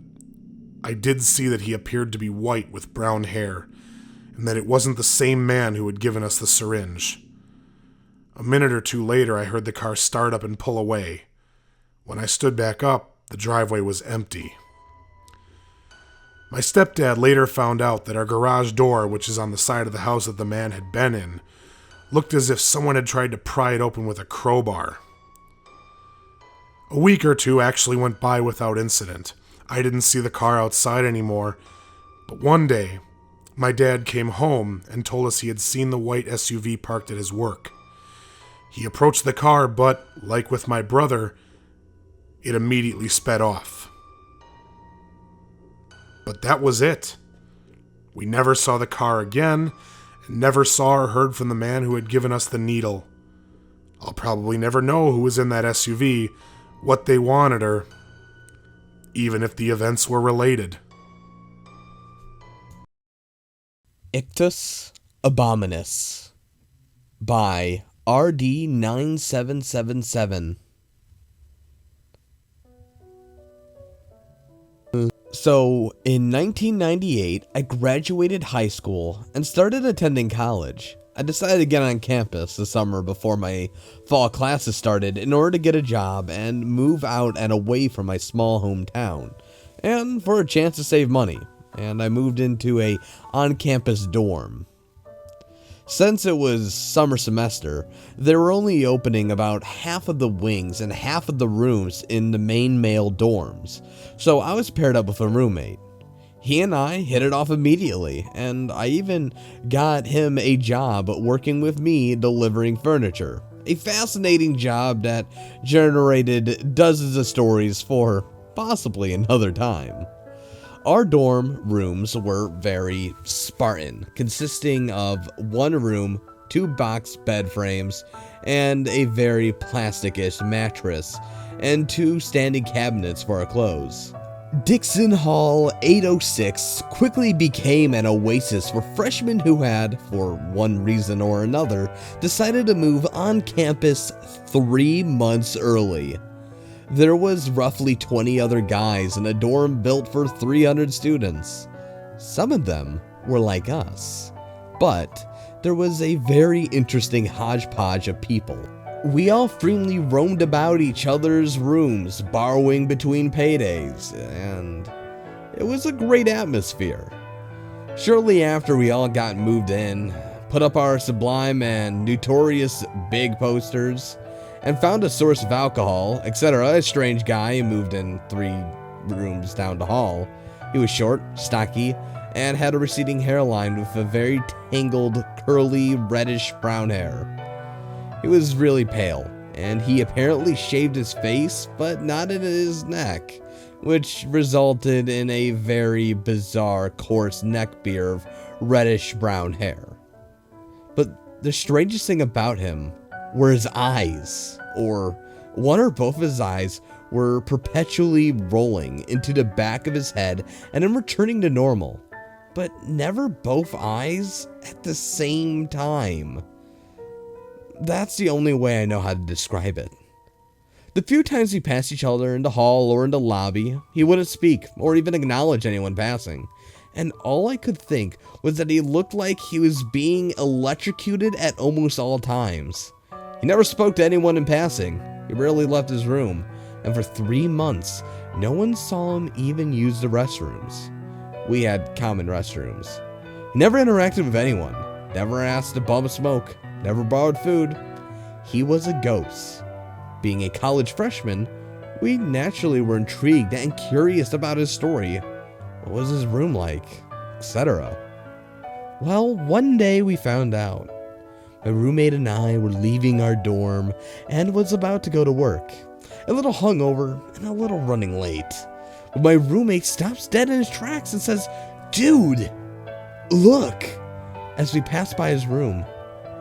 I did see that he appeared to be white with brown hair, and that it wasn't the same man who had given us the syringe. A minute or two later, I heard the car start up and pull away. When I stood back up, the driveway was empty. My stepdad later found out that our garage door, which is on the side of the house that the man had been in, looked as if someone had tried to pry it open with a crowbar. A week or two actually went by without incident. I didn't see the car outside anymore, but one day, my dad came home and told us he had seen the white SUV parked at his work. He approached the car, but, like with my brother, it immediately sped off. But that was it. We never saw the car again, and never saw or heard from the man who had given us the needle. I'll probably never know who was in that SUV, what they wanted, or even if the events were related. ICHTUS ABOMINUS by RD9777. So, in 1998, I graduated high school and started attending college. I decided to get on campus the summer before my fall classes started in order to get a job and move out and away from my small hometown, and for a chance to save money, and I moved into a on-campus dorm. Since it was summer semester, they were only opening about half of the wings and half of the rooms in the main male dorms, so I was paired up with a roommate. He and I hit it off immediately, and I even got him a job working with me delivering furniture. A fascinating job that generated dozens of stories for possibly another time. Our dorm rooms were very Spartan, consisting of one room, 2 box bed frames, and a very plastic-ish mattress, and 2 standing cabinets for our clothes. Dixon Hall 806 quickly became an oasis for freshmen who had, for one reason or another, decided to move on campus 3 months early. There was roughly 20 other guys in a dorm built for 300 students. Some of them were like us, but there was a very interesting hodgepodge of people. We all freely roamed about each other's rooms, borrowing between paydays, and it was a great atmosphere. Shortly after we all got moved in, put up our sublime and notorious big posters, and found a source of alcohol, etc., a strange guy who moved in 3 rooms down the hall. He was short, stocky, and had a receding hairline with a very tangled, curly, reddish-brown hair. He was really pale, and he apparently shaved his face, but not in his neck, which resulted in a very bizarre, coarse neck beard of reddish-brown hair. But the strangest thing about him were his eyes, or one or both of his eyes were perpetually rolling into the back of his head and then returning to normal, but never both eyes at the same time. That's the only way I know how to describe it. The few times we passed each other in the hall or in the lobby, he wouldn't speak or even acknowledge anyone passing, and all I could think was that he looked like he was being electrocuted at almost all times. He never spoke to anyone in passing, he rarely left his room, and for 3 months, no one saw him even use the restrooms. We had common restrooms. He never interacted with anyone, never asked to bum a smoke, never borrowed food. He was a ghost. Being a college freshman, we naturally were intrigued and curious about his story. What was his room like, etc. Well, one day we found out. My roommate and I were leaving our dorm and was about to go to work. A little hungover and a little running late. But my roommate stops dead in his tracks and says, "Dude, look!" As we passed by his room,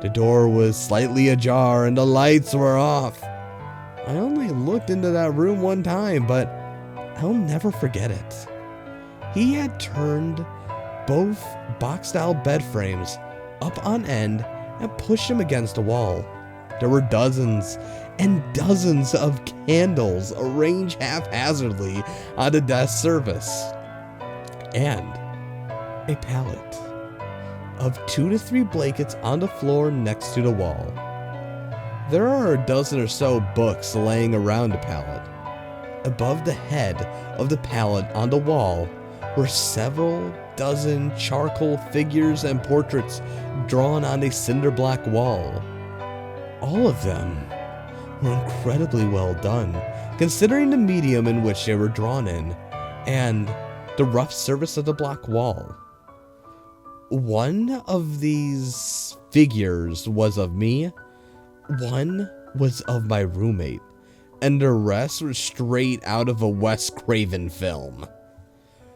the door was slightly ajar and the lights were off. I only looked into that room one time, but I'll never forget it. He had turned both box-style bed frames up on end and pushed them against the wall. There were dozens and dozens of candles arranged haphazardly on the desk surface. And a pallet of 2 to 3 blankets on the floor next to the wall. There are a dozen or so books laying around the pallet. Above the head of the pallet on the wall were several dozen charcoal figures and portraits drawn on a cinder block wall. All of them were incredibly well done, considering the medium in which they were drawn in, and the rough surface of the block wall. One of these figures was of me, one was of my roommate, and the rest were straight out of a Wes Craven film.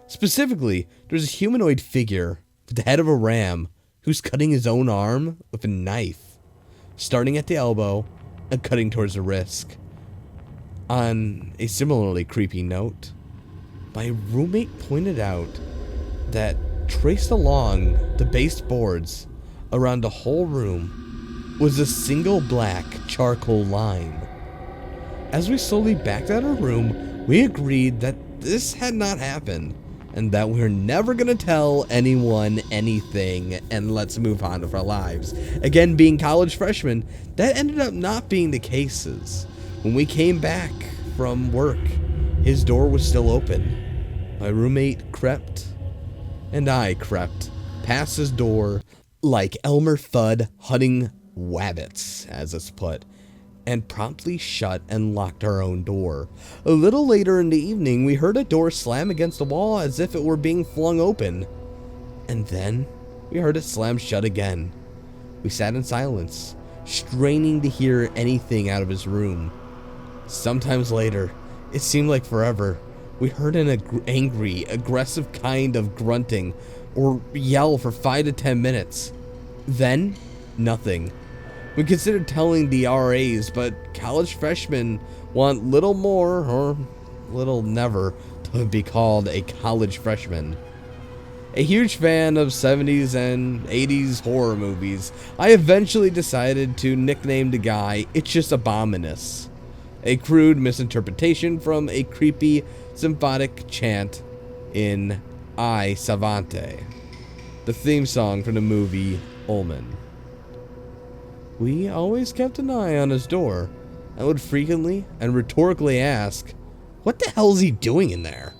Specifically, there's a humanoid figure with the head of a ram who's cutting his own arm with a knife, starting at the elbow and cutting towards the wrist. On a similarly creepy note, my roommate pointed out that traced along the baseboards around the whole room was a single black charcoal line. As we slowly backed out of our room, we agreed that this had not happened and that we're never gonna tell anyone anything, and let's move on with our lives. Again, being college freshmen, that ended up not being the cases. When we came back from work, his door was still open. My roommate crept, and I crept past his door like Elmer Fudd hunting wabbits, as it's put, and promptly shut and locked our own door. A little later in the evening, we heard a door slam against the wall as if it were being flung open. And then we heard it slam shut again. We sat in silence, straining to hear anything out of his room. Sometimes later, it seemed like forever, we heard an angry, aggressive kind of grunting or yell for 5 to 10 minutes. Then, nothing. We considered telling the RAs, but college freshmen want little more or little never to be called a college freshman. A huge fan of 70s and 80s horror movies, I eventually decided to nickname the guy ICHTUS ABOMINUS, a crude misinterpretation from a creepy symphonic chant in I Savante, the theme song from the movie Omen. We always kept an eye on his door and would frequently and rhetorically ask, "What the hell is he doing in there?"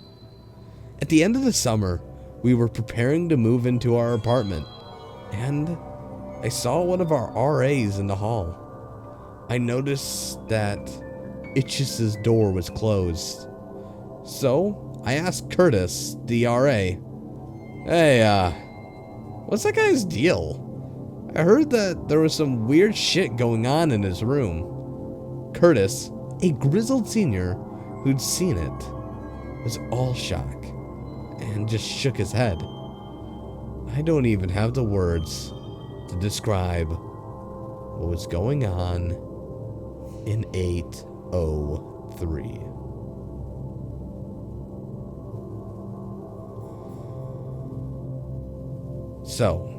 At the end of the summer, we were preparing to move into our apartment, and I saw one of our RAs in the hall. I noticed that ICHTUS's door was closed. So I asked Curtis, the RA, "Hey, what's that guy's deal? I heard that there was some weird shit going on in his room." Curtis, a grizzled senior who'd seen it, was all shock and just shook his head. I don't even have the words to describe what was going on in 803. So,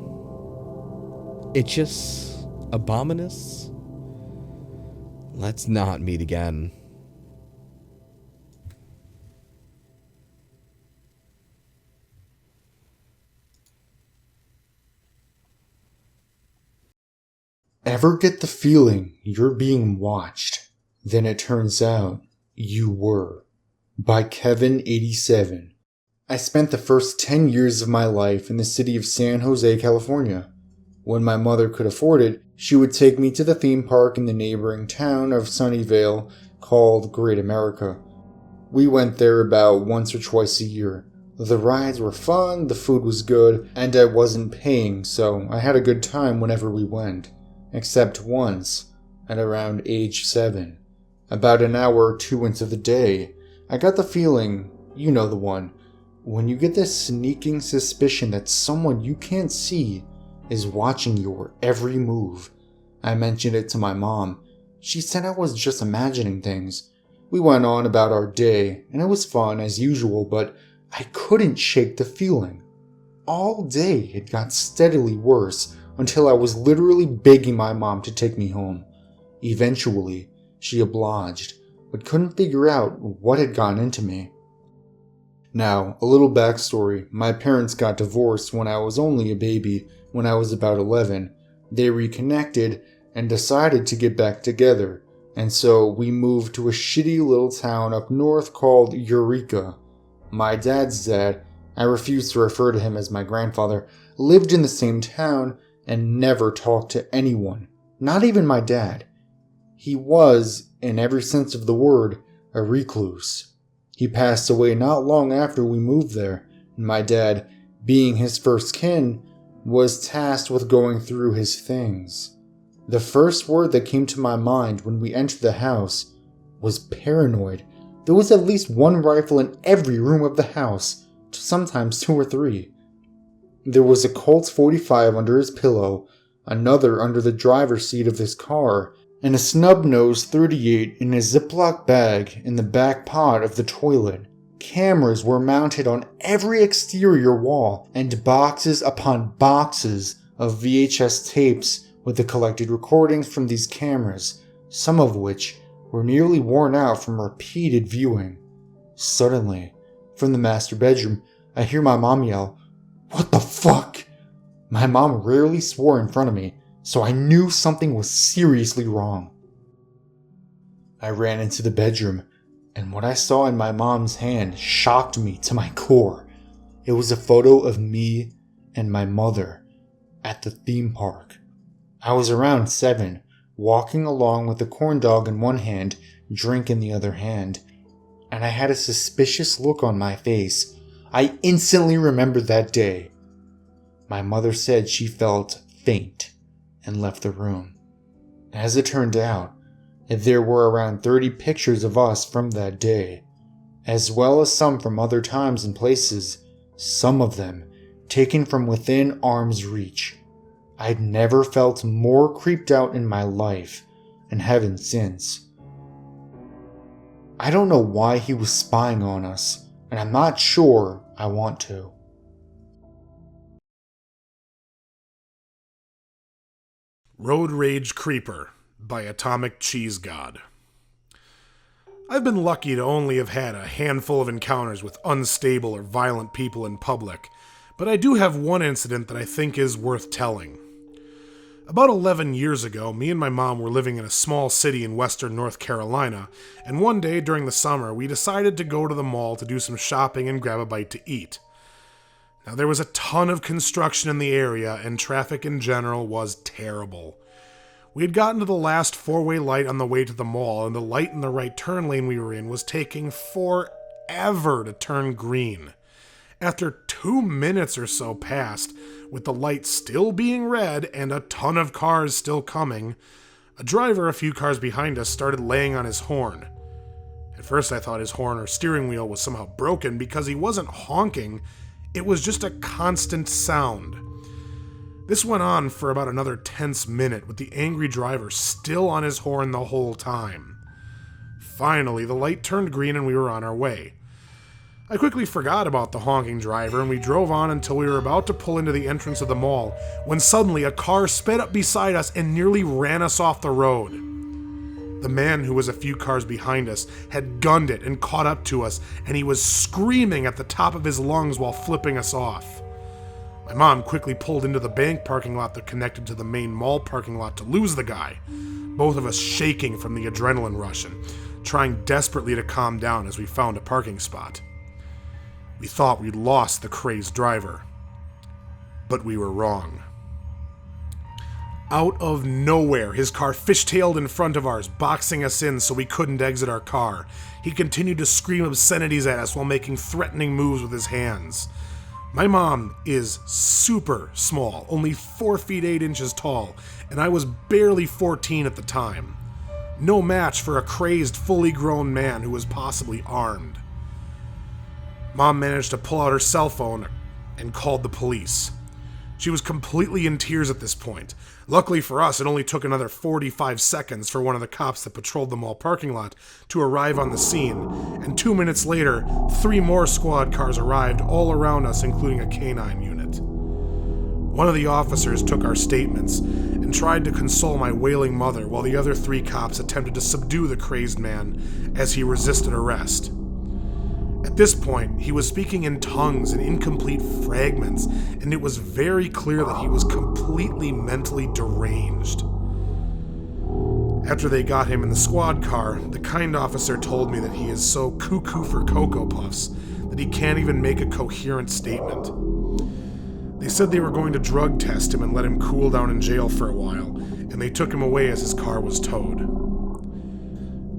ICHTUS ABOMINUS, let's not meet again. Ever get the feeling you're being watched? Then it turns out you were. By Kevin87. I spent the first 10 years of my life in the city of San Jose, California. When my mother could afford it, she would take me to the theme park in the neighboring town of Sunnyvale called Great America. We went there about once or twice a year, The rides were fun, the food was good, and I wasn't paying, so I had a good time whenever we went. Except once, at around age 7. About an hour or two into the day, I got the feeling, you know the one, when you get this sneaking suspicion that someone you can't see is watching your every move. I mentioned it to my mom. She said I was just imagining things. We went on about our day, and it was fun as usual, but I couldn't shake the feeling. All day it got steadily worse until I was literally begging my mom to take me home. Eventually, she obliged, but couldn't figure out what had gotten into me. Now, a little backstory. My parents got divorced when I was only a baby. When I was about 11, they reconnected and decided to get back together, and so we moved to a shitty little town up north called Eureka. My dad's dad, I refuse to refer to him as my grandfather, lived in the same town and never talked to anyone, not even my dad. He was, in every sense of the word, a recluse. He passed away not long after we moved there, and my dad, being his first kin, was tasked with going through his things. The first word that came to my mind when we entered the house was paranoid. There was at least one rifle in every room of the house, sometimes 2 or 3. There was a Colt 45 under his pillow, another under the driver's seat of his car, and a snub-nosed 38 in a Ziploc bag in the back pot of the toilet. Cameras were mounted on every exterior wall, and boxes upon boxes of VHS tapes with the collected recordings from these cameras, some of which were nearly worn out from repeated viewing. Suddenly, from the master bedroom, I hear my mom yell, "What the fuck?" My mom rarely swore in front of me, so I knew something was seriously wrong. I ran into the bedroom, and what I saw in my mom's hand shocked me to my core. It was a photo of me and my mother at the theme park. I was around 7, walking along with a corn dog in one hand, drink in the other hand, and I had a suspicious look on my face. I instantly remembered that day. My mother said she felt faint and left the room. As it turned out, there were around 30 pictures of us from that day, as well as some from other times and places, some of them taken from within arm's reach. I'd never felt more creeped out in my life, and haven't since. I don't know why he was spying on us, and I'm not sure I want to. Road Rage Creeper by Atomic Cheese God. I've been lucky to only have had a handful of encounters with unstable or violent people in public, but I do have one incident that I think is worth telling. About 11 years ago, me and my mom were living in a small city in western North Carolina, and one day during the summer, we decided to go to the mall to do some shopping and grab a bite to eat. Now, there was a ton of construction in the area, and traffic in general was terrible. We had gotten to the last 4-way light on the way to the mall, and the light in the right turn lane we were in was taking forever to turn green. After 2 minutes or so passed, with the light still being red and a ton of cars still coming, a driver a few cars behind us started laying on his horn. At first I thought his horn or steering wheel was somehow broken because he wasn't honking, it was just a constant sound. This went on for about another tense minute, with the angry driver still on his horn the whole time. Finally, the light turned green and we were on our way. I quickly forgot about the honking driver, and we drove on until we were about to pull into the entrance of the mall, when suddenly a car sped up beside us and nearly ran us off the road. The man, who was a few cars behind us, had gunned it and caught up to us, and he was screaming at the top of his lungs while flipping us off. My mom quickly pulled into the bank parking lot that connected to the main mall parking lot to lose the guy, both of us shaking from the adrenaline rush and trying desperately to calm down as we found a parking spot. We thought we'd lost the crazed driver, but we were wrong. Out of nowhere, his car fishtailed in front of ours, boxing us in so we couldn't exit our car. He continued to scream obscenities at us while making threatening moves with his hands. My mom is super small, only 4 feet 8 inches tall, and I was barely 14 at the time. No match for a crazed, fully grown man who was possibly armed. Mom managed to pull out her cell phone and called the police. She was completely in tears at this point. Luckily for us, it only took another 45 seconds for one of the cops that patrolled the mall parking lot to arrive on the scene, and 2 minutes later, 3 more squad cars arrived all around us, including a canine unit. One of the officers took our statements and tried to console my wailing mother, while the other 3 cops attempted to subdue the crazed man as he resisted arrest. At this point, he was speaking in tongues and incomplete fragments, and it was very clear that he was completely mentally deranged. After they got him in the squad car, the kind officer told me that he is so cuckoo for Cocoa Puffs that he can't even make a coherent statement. They said they were going to drug test him and let him cool down in jail for a while, and they took him away as his car was towed.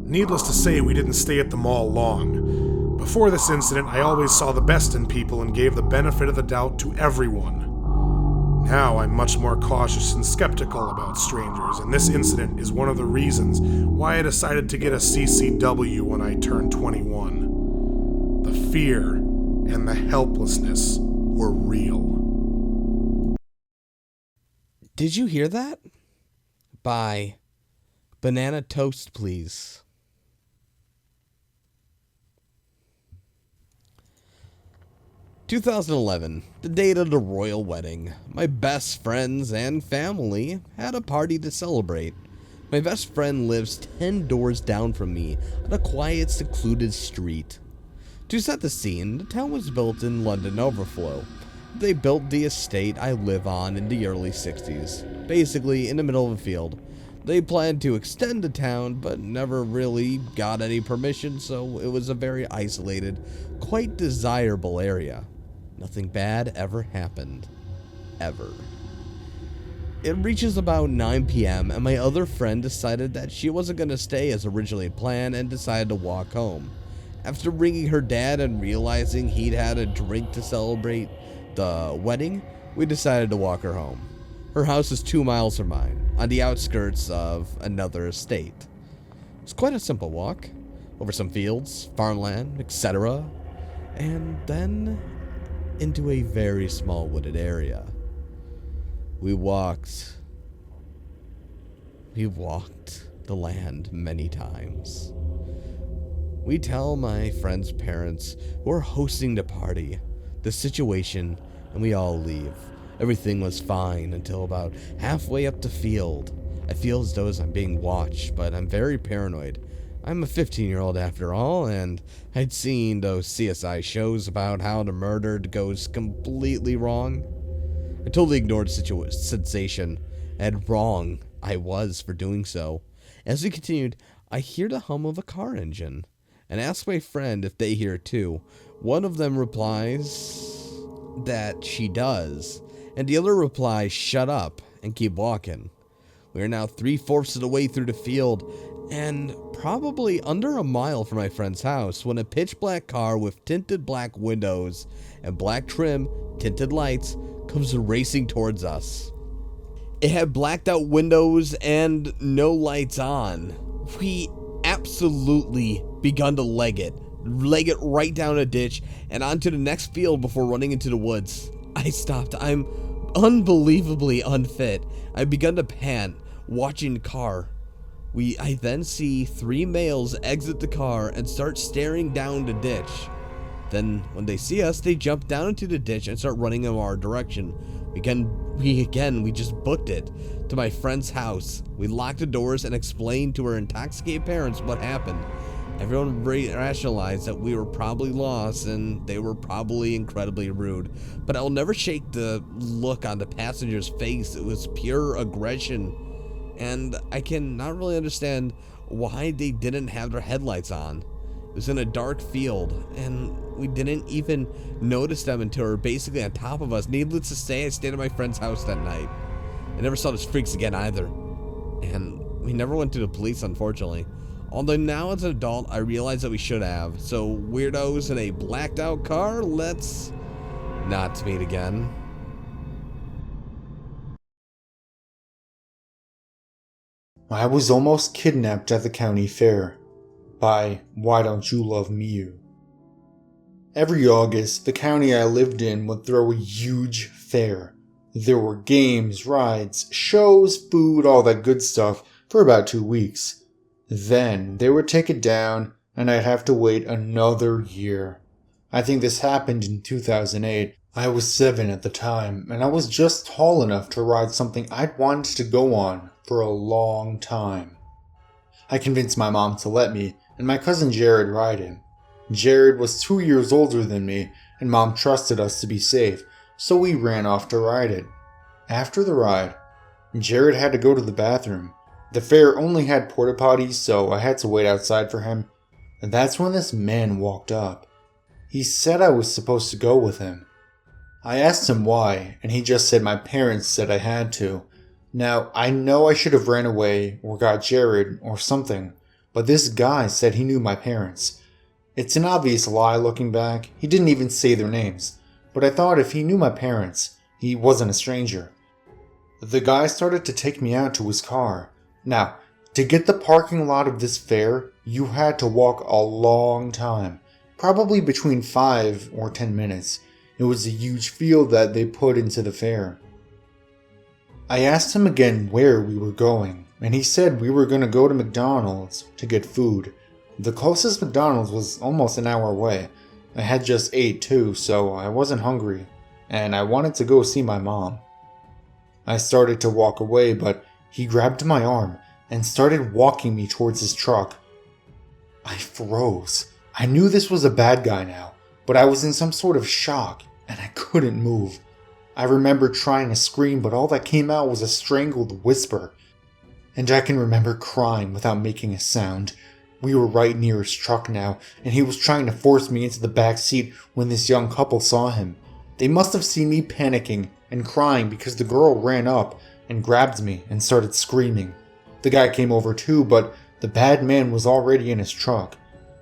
Needless to say, we didn't stay at the mall long. Before this incident, I always saw the best in people and gave the benefit of the doubt to everyone. Now I'm much more cautious and skeptical about strangers, and this incident is one of the reasons why I decided to get a CCW when I turned 21. The fear and the helplessness were real. Did you hear that? By Banana Toast, Please. "2011, the date of the royal wedding. My best friends and family had a party to celebrate. My best friend lives 10 doors down from me on a quiet, secluded street. To set the scene, the town was built in London overflow. They built the estate I live on in the early 60s, basically in the middle of a field. They planned to extend the town, but never really got any permission, so it was a very isolated, quite desirable area. Nothing bad ever happened. Ever. It reaches about 9 p.m. and my other friend decided that she wasn't going to stay as originally planned and decided to walk home. After ringing her dad and realizing he'd had a drink to celebrate the wedding, we decided to walk her home. Her house is 2 miles from mine, on the outskirts of another estate. It's quite a simple walk, over some fields, farmland, etc., and then into a very small wooded area. We walked the land many times. We tell my friend's parents, who are hosting the party, the situation, and we all leave. Everything was fine until about halfway up the field. I feel as though I'm being watched, but I'm very paranoid. I'm a 15-year-old after all, and I'd seen those CSI shows about how the murder goes completely wrong. I totally ignored the sensation and wrong I was for doing so. As we continued, I hear the hum of a car engine and ask my friend if they hear it too. One of them replies that she does, and the other replies, "Shut up," and keep walking. We are now 3/4 of the way through the field, and probably under a mile from my friend's house, when a pitch black car with tinted black windows and black trim, tinted lights, comes racing towards us. It had blacked out windows and no lights on. We absolutely begun to leg it right down a ditch and onto the next field before running into the woods. I stopped. I'm unbelievably unfit. I begun to pant, watching the car. I then see 3 males exit the car and start staring down the ditch. Then, when they see us, they jump down into the ditch and start running in our direction. We just booked it to my friend's house. We locked the doors and explained to her intoxicated parents what happened. Everyone rationalized that we were probably lost and they were probably incredibly rude. But I'll never shake the look on the passenger's face. It was pure aggression. And I can not really understand why they didn't have their headlights on. It was in a dark field, and we didn't even notice them until they were basically on top of us. Needless to say, I stayed at my friend's house that night. I never saw those freaks again either. And we never went to the police, unfortunately. Although now as an adult, I realize that we should have. So weirdos in a blacked out car, let's not meet again. I was almost kidnapped at the county fair by Why Don't You Love Me? Every August, the county I lived in would throw a huge fair. There were games, rides, shows, food, all that good stuff for about 2 weeks. Then they would take it down and I'd have to wait another year. I think this happened in 2008. I was 7 at the time and I was just tall enough to ride something I'd wanted to go on for a long time. I convinced my mom to let me and my cousin Jared ride him. Jared was 2 years older than me and Mom trusted us to be safe, so we ran off to ride it. After the ride, Jared had to go to the bathroom. The fair only had porta potties, so I had to wait outside for him. And that's when this man walked up. He said I was supposed to go with him. I asked him why, and he just said my parents said I had to. Now, I know I should have ran away or got Jared or something, but this guy said he knew my parents. It's an obvious lie looking back. He didn't even say their names. But I thought if he knew my parents, he wasn't a stranger. The guy started to take me out to his car. Now, to get the parking lot of this fair, you had to walk a long time. Probably between 5 or 10 minutes. It was a huge field that they put into the fair. I asked him again where we were going, and he said we were going to go to McDonald's to get food. The closest McDonald's was almost an hour away. I had just ate too, so I wasn't hungry, and I wanted to go see my mom. I started to walk away, but he grabbed my arm and started walking me towards his truck. I froze. I knew this was a bad guy now, but I was in some sort of shock, and I couldn't move. I remember trying to scream, but all that came out was a strangled whisper. And I can remember crying without making a sound. We were right near his truck now, and he was trying to force me into the back seat when this young couple saw him. They must have seen me panicking and crying because the girl ran up and grabbed me and started screaming. The guy came over too, but the bad man was already in his truck.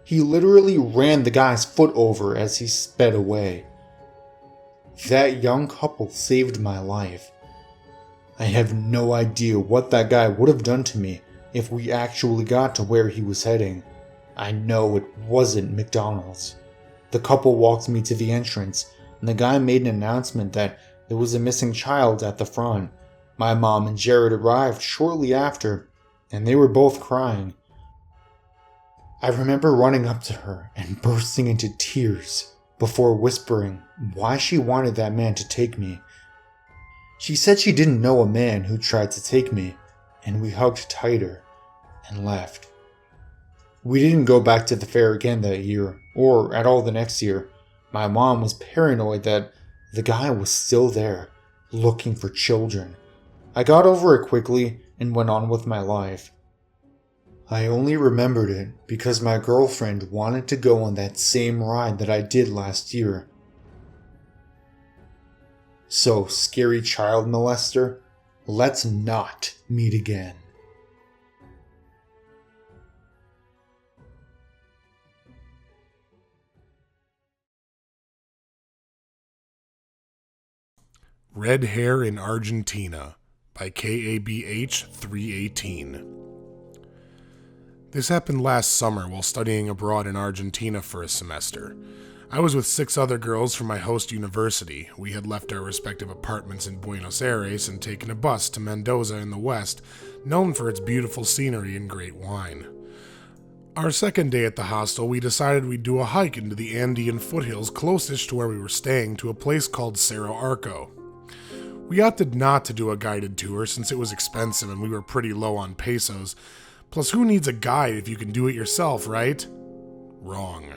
He literally ran the guy's foot over as he sped away. That young couple saved my life. I have no idea what that guy would have done to me if we actually got to where he was heading. I know it wasn't McDonald's. The couple walked me to the entrance, and the guy made an announcement that there was a missing child at the front. My mom and Jared arrived shortly after, and they were both crying. I remember running up to her and bursting into tears before whispering why she wanted that man to take me. She said she didn't know a man who tried to take me, and we hugged tighter and left. We didn't go back to the fair again that year, or at all the next year. My mom was paranoid that the guy was still there, looking for children. I got over it quickly and went on with my life. I only remembered it because my girlfriend wanted to go on that same ride that I did last year. So, scary child molester, let's not meet again. Red Hair in Argentina by KABH318. This happened last summer while studying abroad in Argentina for a semester. I was with 6 other girls from my host university. We had left our respective apartments in Buenos Aires and taken a bus to Mendoza in the west, known for its beautiful scenery and great wine. Our second day at the hostel, we decided we'd do a hike into the Andean foothills closest to where we were staying to a place called Cerro Arco. We opted not to do a guided tour since it was expensive and we were pretty low on pesos. Plus, who needs a guide if you can do it yourself, right? Wrong.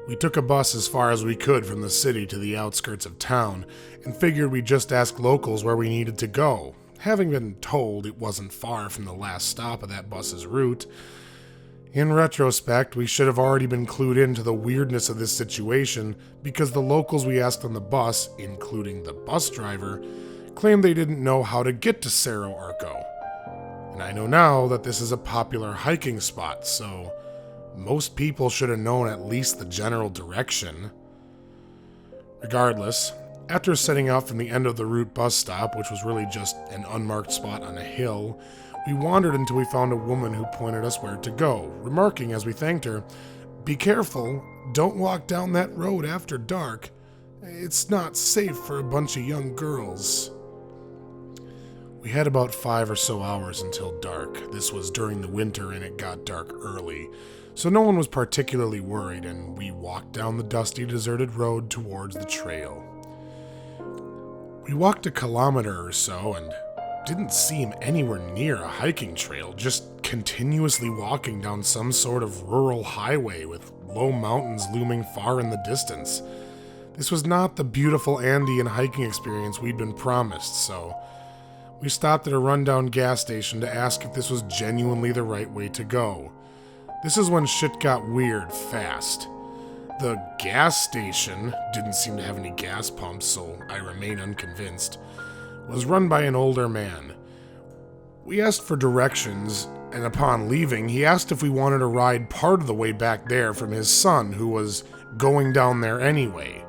We took a bus as far as we could from the city to the outskirts of town, and figured we'd just ask locals where we needed to go, having been told it wasn't far from the last stop of that bus's route. In retrospect, we should have already been clued into the weirdness of this situation, because the locals we asked on the bus, including the bus driver, claimed they didn't know how to get to Cerro Arco. And I know now that this is a popular hiking spot, so most people should have known at least the general direction. Regardless, after setting out from the end of the route bus stop, which was really just an unmarked spot on a hill, we wandered until we found a woman who pointed us where to go, remarking as we thanked her, "Be careful, don't walk down that road after dark. It's not safe for a bunch of young girls." We had about 5 or so hours until dark. This was during the winter and it got dark early, so no one was particularly worried, and we walked down the dusty, deserted road towards the trail. We walked a kilometer or so and didn't seem anywhere near a hiking trail, just continuously walking down some sort of rural highway with low mountains looming far in the distance. This was not the beautiful Andean hiking experience we'd been promised, so we stopped at a rundown gas station to ask if this was genuinely the right way to go. This is when shit got weird fast. The gas station didn't seem to have any gas pumps, so I remain unconvinced. Was run by an older man. We asked for directions, and upon leaving, he asked if we wanted to ride part of the way back there from his son, who was going down there anyway.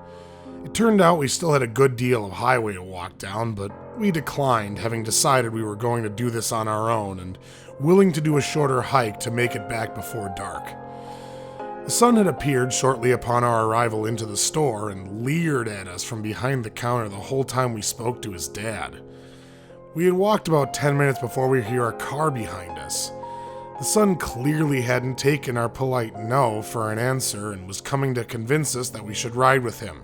It turned out we still had a good deal of highway to walk down, but we declined, having decided we were going to do this on our own and willing to do a shorter hike to make it back before dark. The son had appeared shortly upon our arrival into the store and leered at us from behind the counter the whole time we spoke to his dad. We had walked about 10 minutes before we heard a car behind us. The son clearly hadn't taken our polite no for an answer and was coming to convince us that we should ride with him.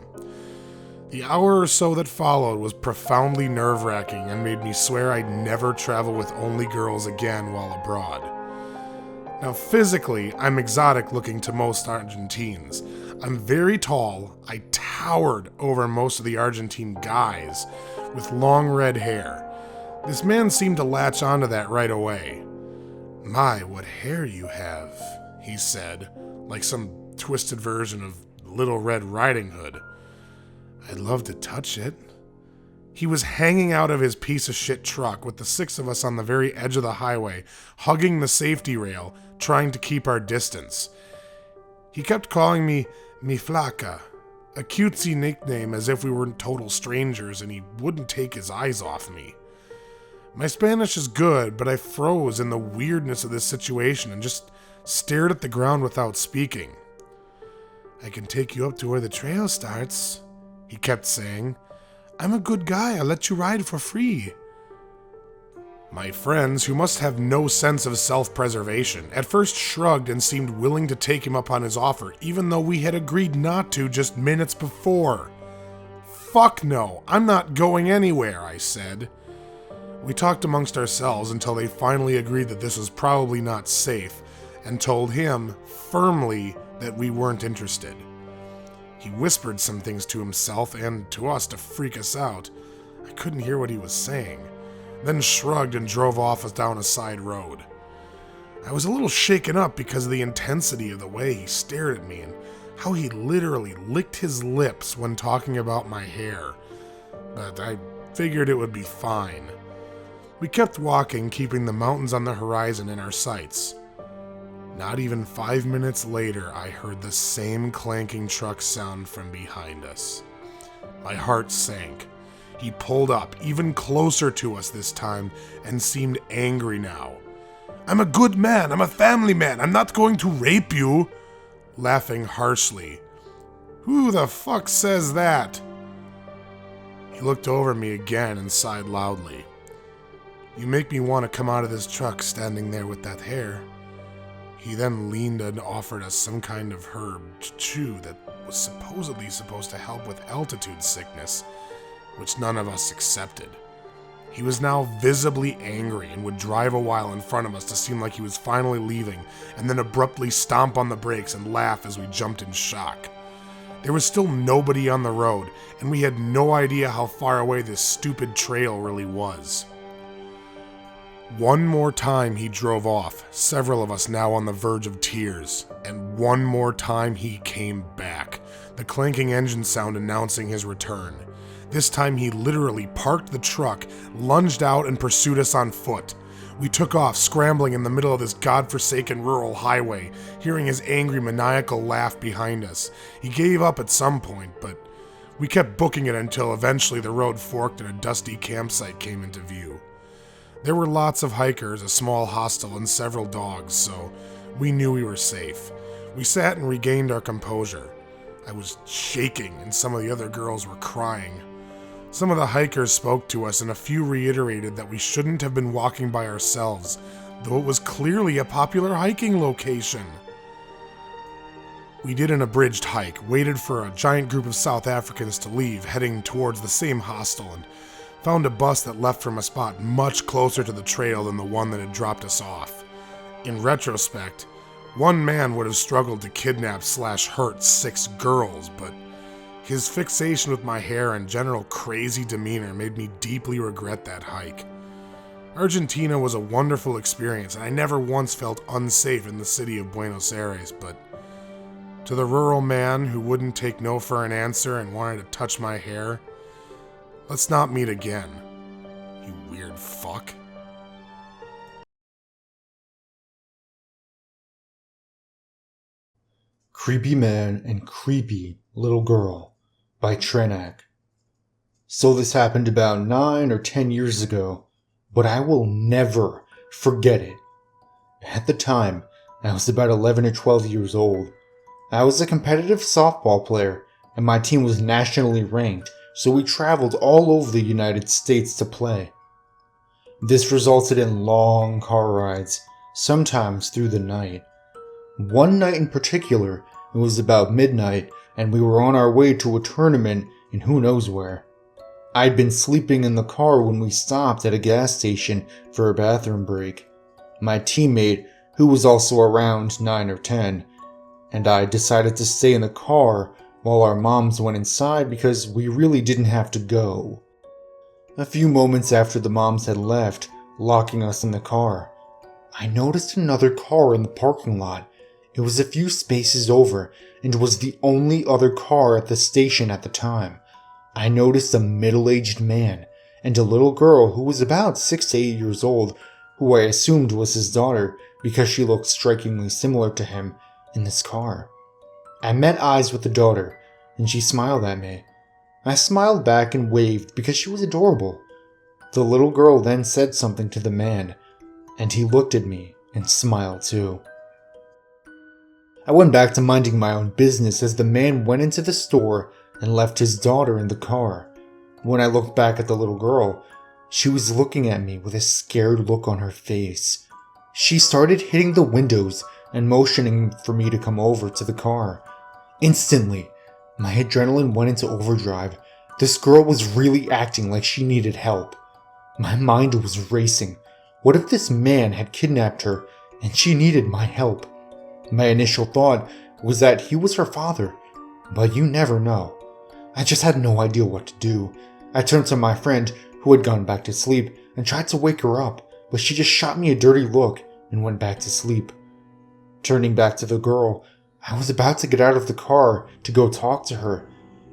The hour or so that followed was profoundly nerve-wracking and made me swear I'd never travel with only girls again while abroad. Now, physically, I'm exotic looking to most Argentines. I'm very tall. I towered over most of the Argentine guys with long red hair. This man seemed to latch onto that right away. "My, what hair you have," he said, like some twisted version of Little Red Riding Hood. "I'd love to touch it." He was hanging out of his piece of shit truck with the 6 of us on the very edge of the highway, hugging the safety rail, trying to keep our distance. He kept calling me "mi flaca," a cutesy nickname as if we weren't total strangers, and he wouldn't take his eyes off me. My Spanish is good, but I froze in the weirdness of this situation and just stared at the ground without speaking. "I can take you up to where the trail starts," he kept saying. "I'm a good guy, I'll let you ride for free." My friends, who must have no sense of self-preservation, at first shrugged and seemed willing to take him up on his offer, even though we had agreed not to just minutes before. "Fuck no, I'm not going anywhere," I said. We talked amongst ourselves until they finally agreed that this was probably not safe, and told him, firmly, that we weren't interested. He whispered some things to himself and to us to freak us out. I couldn't hear what he was saying. Then shrugged and drove off us down a side road. I was a little shaken up because of the intensity of the way he stared at me and how he literally licked his lips when talking about my hair. But I figured it would be fine. We kept walking, keeping the mountains on the horizon in our sights. Not even 5 minutes later, I heard the same clanking truck sound from behind us. My heart sank. He pulled up, even closer to us this time, and seemed angry now. "I'm a good man, I'm a family man, I'm not going to rape you," laughing harshly. "Who the fuck says that?" He looked over me again and sighed loudly. "You make me want to come out of this truck standing there with that hair." He then leaned and offered us some kind of herb to chew that was supposedly supposed to help with altitude sickness, which none of us accepted. He was now visibly angry and would drive a while in front of us to seem like he was finally leaving, and then abruptly stomp on the brakes and laugh as we jumped in shock. There was still nobody on the road, and we had no idea how far away this stupid trail really was. One more time he drove off, several of us now on the verge of tears, and one more time he came back, the clanking engine sound announcing his return. This time he literally parked the truck, lunged out, and pursued us on foot. We took off, scrambling in the middle of this godforsaken rural highway, hearing his angry, maniacal laugh behind us. He gave up at some point, but we kept booking it until eventually the road forked and a dusty campsite came into view. There were lots of hikers, a small hostel, and several dogs, so we knew we were safe. We sat and regained our composure. I was shaking, and some of the other girls were crying. Some of the hikers spoke to us, and a few reiterated that we shouldn't have been walking by ourselves, though it was clearly a popular hiking location. We did an abridged hike, waited for a giant group of South Africans to leave, heading towards the same hostel, and found a bus that left from a spot much closer to the trail than the one that had dropped us off. In retrospect, one man would have struggled to kidnap/hurt 6 girls, but his fixation with my hair and general crazy demeanor made me deeply regret that hike. Argentina was a wonderful experience, and I never once felt unsafe in the city of Buenos Aires, but to the rural man who wouldn't take no for an answer and wanted to touch my hair, let's not meet again, you weird fuck. Creepy Man and Creepy Little Girl by Trenak. So this happened about 9 or 10 years ago, but I will never forget it. At the time, I was about 11 or 12 years old. I was a competitive softball player, and my team was nationally ranked, so we traveled all over the United States to play. This resulted in long car rides, sometimes through the night. One night in particular, it was about midnight, and we were on our way to a tournament in who knows where. I'd been sleeping in the car when we stopped at a gas station for a bathroom break. My teammate, who was also around 9 or 10, and I decided to stay in the car while our moms went inside because we really didn't have to go. A few moments after the moms had left, locking us in the car, I noticed another car in the parking lot. It was a few spaces over, and was the only other car at the station at the time. I noticed a middle-aged man and a little girl who was about 6 to 8 years old, who I assumed was his daughter because she looked strikingly similar to him, in this car. I met eyes with the daughter, and she smiled at me. I smiled back and waved because she was adorable. The little girl then said something to the man, and he looked at me and smiled too. I went back to minding my own business as the man went into the store and left his daughter in the car. When I looked back at the little girl, she was looking at me with a scared look on her face. She started hitting the windows and motioning for me to come over to the car. Instantly, my adrenaline went into overdrive. This girl was really acting like she needed help. My mind was racing. What if this man had kidnapped her and she needed my help? My initial thought was that he was her father, but you never know. I just had no idea what to do. I turned to my friend, who had gone back to sleep, and tried to wake her up, but she just shot me a dirty look and went back to sleep. Turning back to the girl, I was about to get out of the car to go talk to her,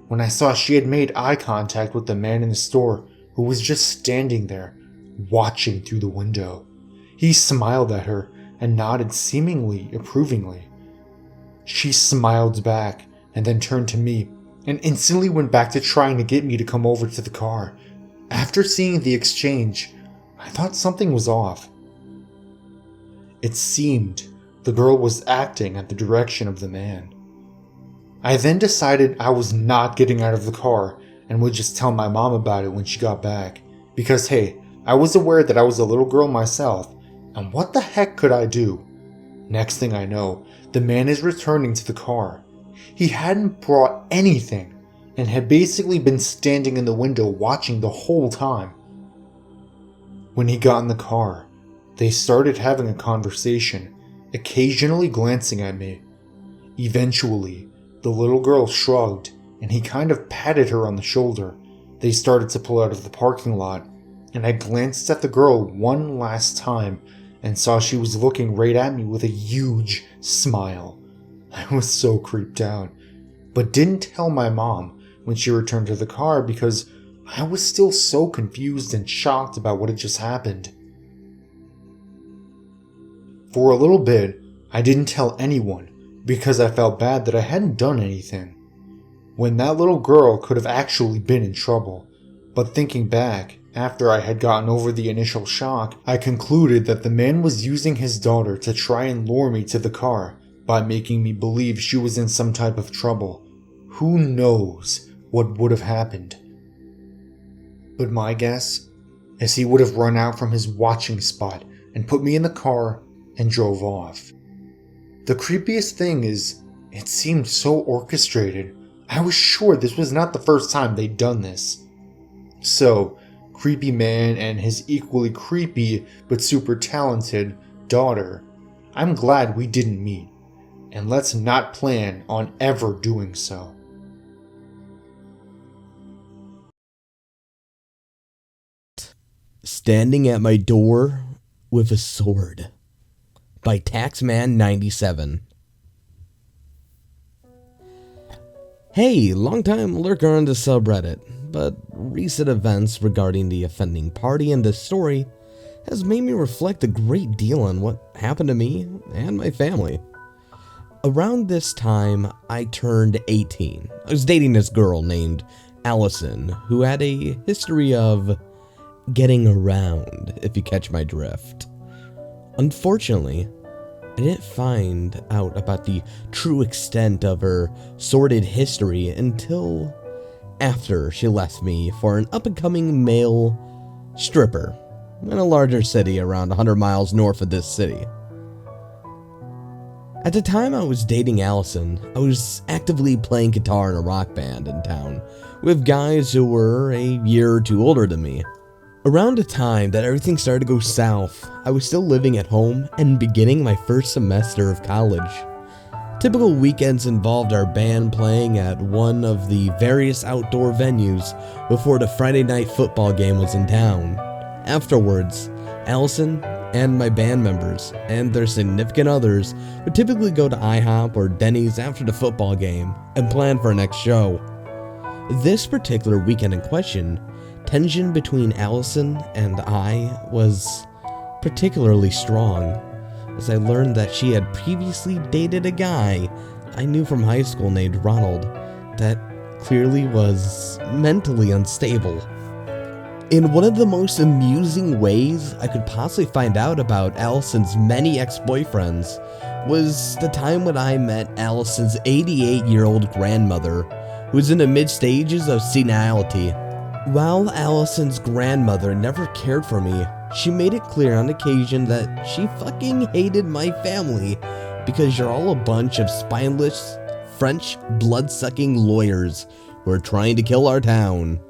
when I saw she had made eye contact with the man in the store who was just standing there, watching through the window. He smiled at her and nodded seemingly approvingly. She smiled back and then turned to me and instantly went back to trying to get me to come over to the car. After seeing the exchange, I thought something was off. It seemed the girl was acting at the direction of the man. I then decided I was not getting out of the car and would just tell my mom about it when she got back, because hey, I was aware that I was a little girl myself, and what the heck could I do? Next thing I know, the man is returning to the car. He hadn't brought anything and had basically been standing in the window watching the whole time. When he got in the car, they started having a conversation, occasionally glancing at me. Eventually, the little girl shrugged and he kind of patted her on the shoulder. They started to pull out of the parking lot, and I glanced at the girl one last time and saw she was looking right at me with a huge smile. I was so creeped out, but didn't tell my mom when she returned to the car because I was still so confused and shocked about what had just happened. For a little bit, I didn't tell anyone because I felt bad that I hadn't done anything, when that little girl could have actually been in trouble. But thinking back, after I had gotten over the initial shock, I concluded that the man was using his daughter to try and lure me to the car by making me believe she was in some type of trouble. Who knows what would have happened? But my guess is he would have run out from his watching spot and put me in the car and drove off. The creepiest thing is, it seemed so orchestrated. I was sure this was not the first time they'd done this. So, creepy man and his equally creepy but super talented daughter, I'm glad we didn't meet, and let's not plan on ever doing so. Standing at my door with a sword by Taxman97. Hey, long-time lurker on the subreddit, but recent events regarding the offending party in this story has made me reflect a great deal on what happened to me and my family. Around this time, I turned 18. I was dating this girl named Allison, who had a history of getting around, if you catch my drift. Unfortunately, I didn't find out about the true extent of her sordid history until after she left me for an up-and-coming male stripper in a larger city around 100 miles north of this city. At the time I was dating Allison, I was actively playing guitar in a rock band in town with guys who were a year or two older than me. Around the time that everything started to go south, I was still living at home and beginning my first semester of college. Typical weekends involved our band playing at one of the various outdoor venues before the Friday night football game was in town. Afterwards, Allison and my band members and their significant others would typically go to IHOP or Denny's after the football game and plan for our next show. This particular weekend in question, tension between Allison and I was particularly strong, as I learned that she had previously dated a guy I knew from high school named Ronald that clearly was mentally unstable. In one of the most amusing ways I could possibly find out about Allison's many ex-boyfriends was the time when I met Allison's 88-year-old grandmother, who was in the mid-stages of senility. While Allison's grandmother never cared for me, she made it clear on occasion that she fucking hated my family because you're all a bunch of spineless, French, blood-sucking lawyers who are trying to kill our town,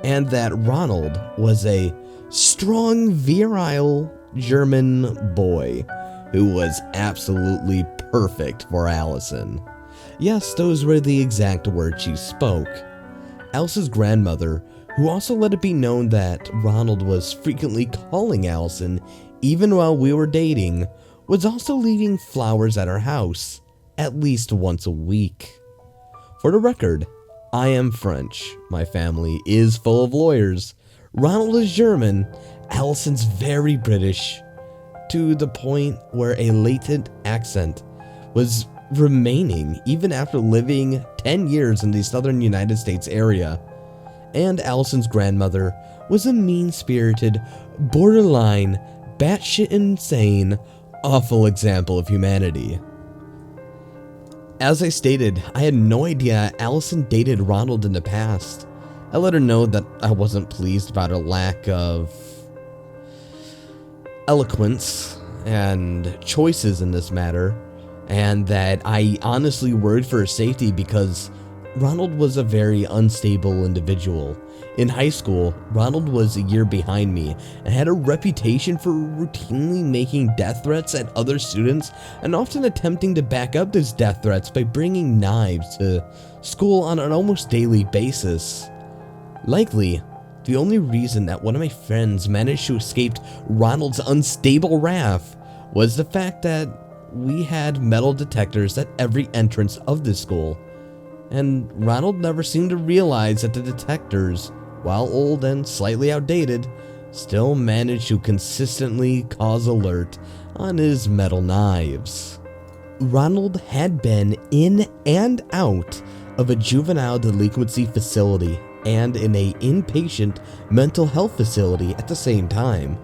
and that Ronald was a strong, virile German boy who was absolutely perfect for Allison. Yes, those were the exact words she spoke. Allison's grandmother, who also let it be known that Ronald was frequently calling Allison even while we were dating, was also leaving flowers at our house at least once a week. For the record, I am French, my family is full of lawyers, Ronald is German, Allison's very British, to the point where a latent accent was remaining even after living 10 years in the southern United States area. And Allison's grandmother was a mean-spirited, borderline, batshit insane, awful example of humanity. As I stated, I had no idea Allison dated Ronald in the past. I let her know that I wasn't pleased about her lack of eloquence and choices in this matter, and that I honestly worried for her safety because Ronald was a very unstable individual. In high school, Ronald was a year behind me and had a reputation for routinely making death threats at other students and often attempting to back up those death threats by bringing knives to school on an almost daily basis. Likely, the only reason that one of my friends managed to escape Ronald's unstable wrath was the fact that we had metal detectors at every entrance of the school, and Ronald never seemed to realize that the detectors while old and slightly outdated, still managed to consistently cause alert on his metal knives. Ronald had been in and out of a juvenile delinquency facility and in a inpatient mental health facility at the same time,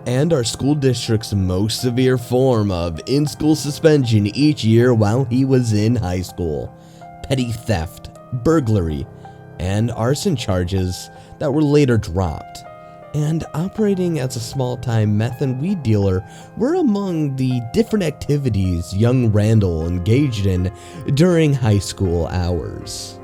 and our school district's most severe form of in-school suspension each year while he was in high school: petty theft, burglary, and arson charges that were later dropped. And operating as a small-time meth and weed dealer were among the different activities young Randall engaged in during high school hours.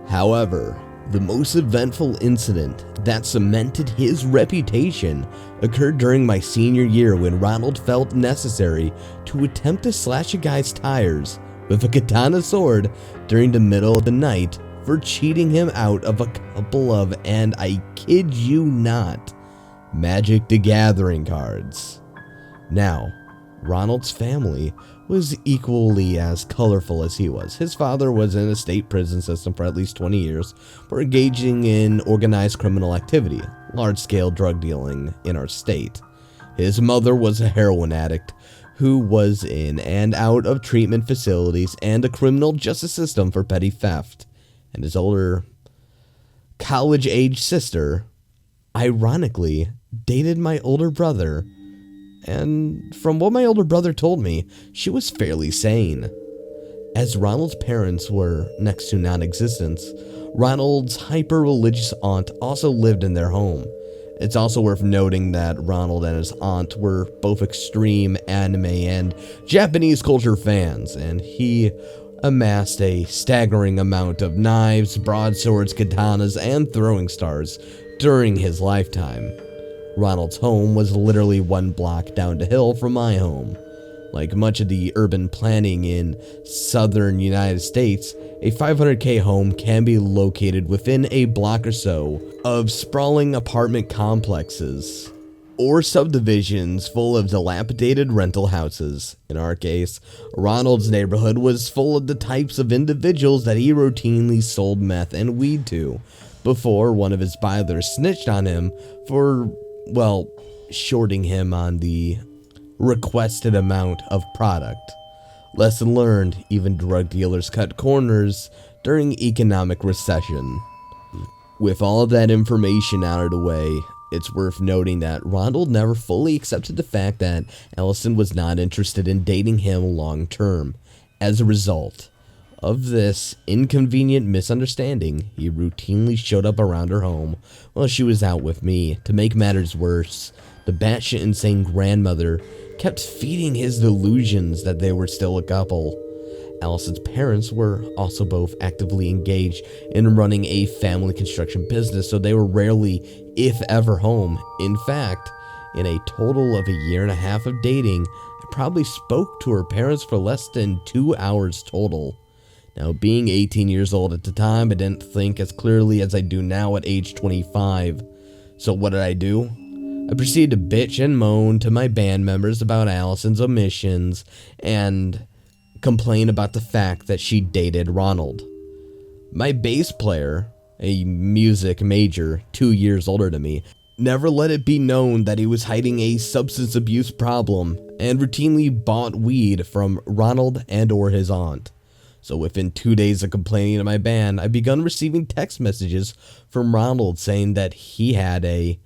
However, the most eventful incident that cemented his reputation occurred during my senior year when Ronald felt necessary to attempt to slash a guy's tires with a katana sword during the middle of the night for cheating him out of a couple of, and I kid you not, Magic the Gathering cards. Now, Ronald's family was equally as colorful as he was. His father was in a state prison system for at least 20 years for engaging in organized criminal activity, large-scale drug dealing in our state. His mother was a heroin addict who was in and out of treatment facilities and a criminal justice system for petty theft. And his older college-age sister, ironically, dated my older brother. And from what my older brother told me, she was fairly sane. As Ronald's parents were next to non-existent, Ronald's hyper-religious aunt also lived in their home. It's also worth noting that Ronald and his aunt were both extreme anime and Japanese culture fans, and he amassed a staggering amount of knives, broadswords, katanas, and throwing stars during his lifetime. Ronald's home was literally 1 block down the hill from my home. Like much of the urban planning in southern United States, a 500K home can be located within a block or so of sprawling apartment complexes or subdivisions full of dilapidated rental houses. In our case, Ronald's neighborhood was full of the types of individuals that he routinely sold meth and weed to before one of his buyers snitched on him for, well, shorting him on the requested amount of product. Lesson learned, even drug dealers cut corners during economic recession. With all of that information out of the way, it's worth noting that Ronald never fully accepted the fact that Allison was not interested in dating him long term. As a result of this inconvenient misunderstanding, he routinely showed up around her home while she was out with me. To make matters worse, the batshit insane grandmother kept feeding his delusions that they were still a couple. Allison's parents were also both actively engaged in running a family construction business, so they were rarely, if ever, home. In fact, in a total of a year and a half of dating, I probably spoke to her parents for less than 2 hours total. Now, being 18 years old at the time, I didn't think as clearly as I do now at age 25. So what did I do? I proceeded to bitch and moan to my band members about Allison's omissions and complain about the fact that she dated Ronald. My bass player, a music major 2 years older than me, never let it be known that he was hiding a substance abuse problem and routinely bought weed from Ronald and or his aunt. So within 2 days of complaining to my band, I begun receiving text messages from Ronald saying that he had a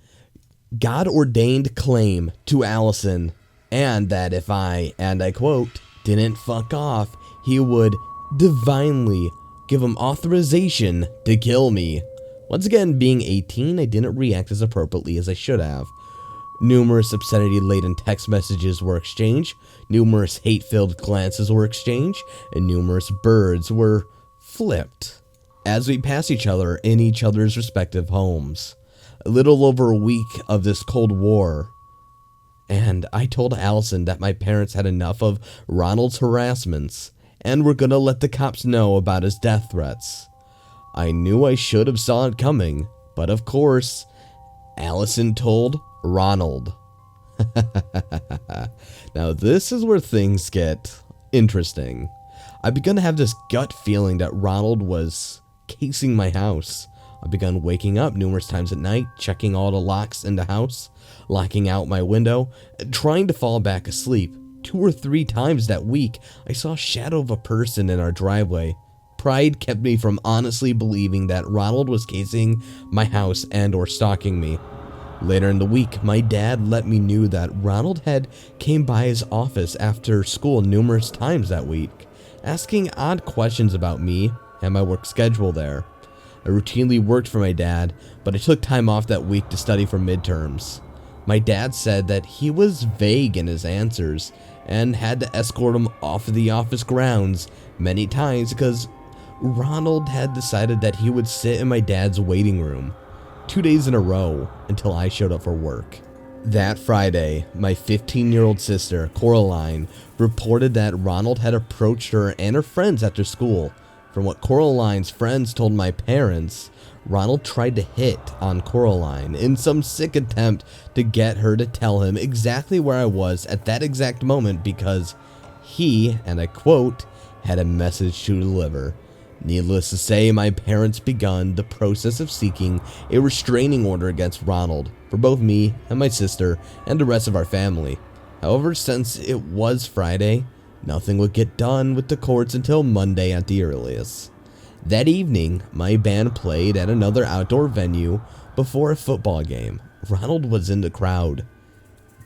God-ordained claim to Allison, and that if I, and I quote, didn't fuck off, he would divinely give him authorization to kill me. Once again, being 18, I didn't react as appropriately as I should have. Numerous obscenity-laden text messages were exchanged, numerous hate-filled glances were exchanged, and numerous birds were flipped as we passed each other in each other's respective homes. A little over a week of this Cold War, and I told Allison that my parents had enough of Ronald's harassments and were gonna let the cops know about his death threats. I knew I should have saw it coming, but of course, Allison told Ronald. Now this is where things get interesting. I begun to have this gut feeling that Ronald was casing my house, I began waking up numerous times at night, checking all the locks in the house, locking out my window, and trying to fall back asleep. 2 or 3 times that week, I saw a shadow of a person in our driveway. Pride kept me from honestly believing that Ronald was casing my house and or stalking me. Later in the week, my dad let me know that Ronald had came by his office after school numerous times that week, asking odd questions about me and my work schedule there. I routinely worked for my dad, but I took time off that week to study for midterms. My dad said that he was vague in his answers and had to escort him off of the office grounds many times because Ronald had decided that he would sit in my dad's waiting room 2 days in a row until I showed up for work. That Friday, my 15-year-old sister, Coraline, reported that Ronald had approached her and her friends after school. From what Coraline's friends told my parents, Ronald tried to hit on Coraline in some sick attempt to get her to tell him exactly where I was at that exact moment because he, and I quote, had a message to deliver. Needless to say, my parents begun the process of seeking a restraining order against Ronald for both me and my sister and the rest of our family. However, since it was Friday, nothing would get done with the courts until Monday at the earliest. That evening, my band played at another outdoor venue before a football game. Ronald was in the crowd,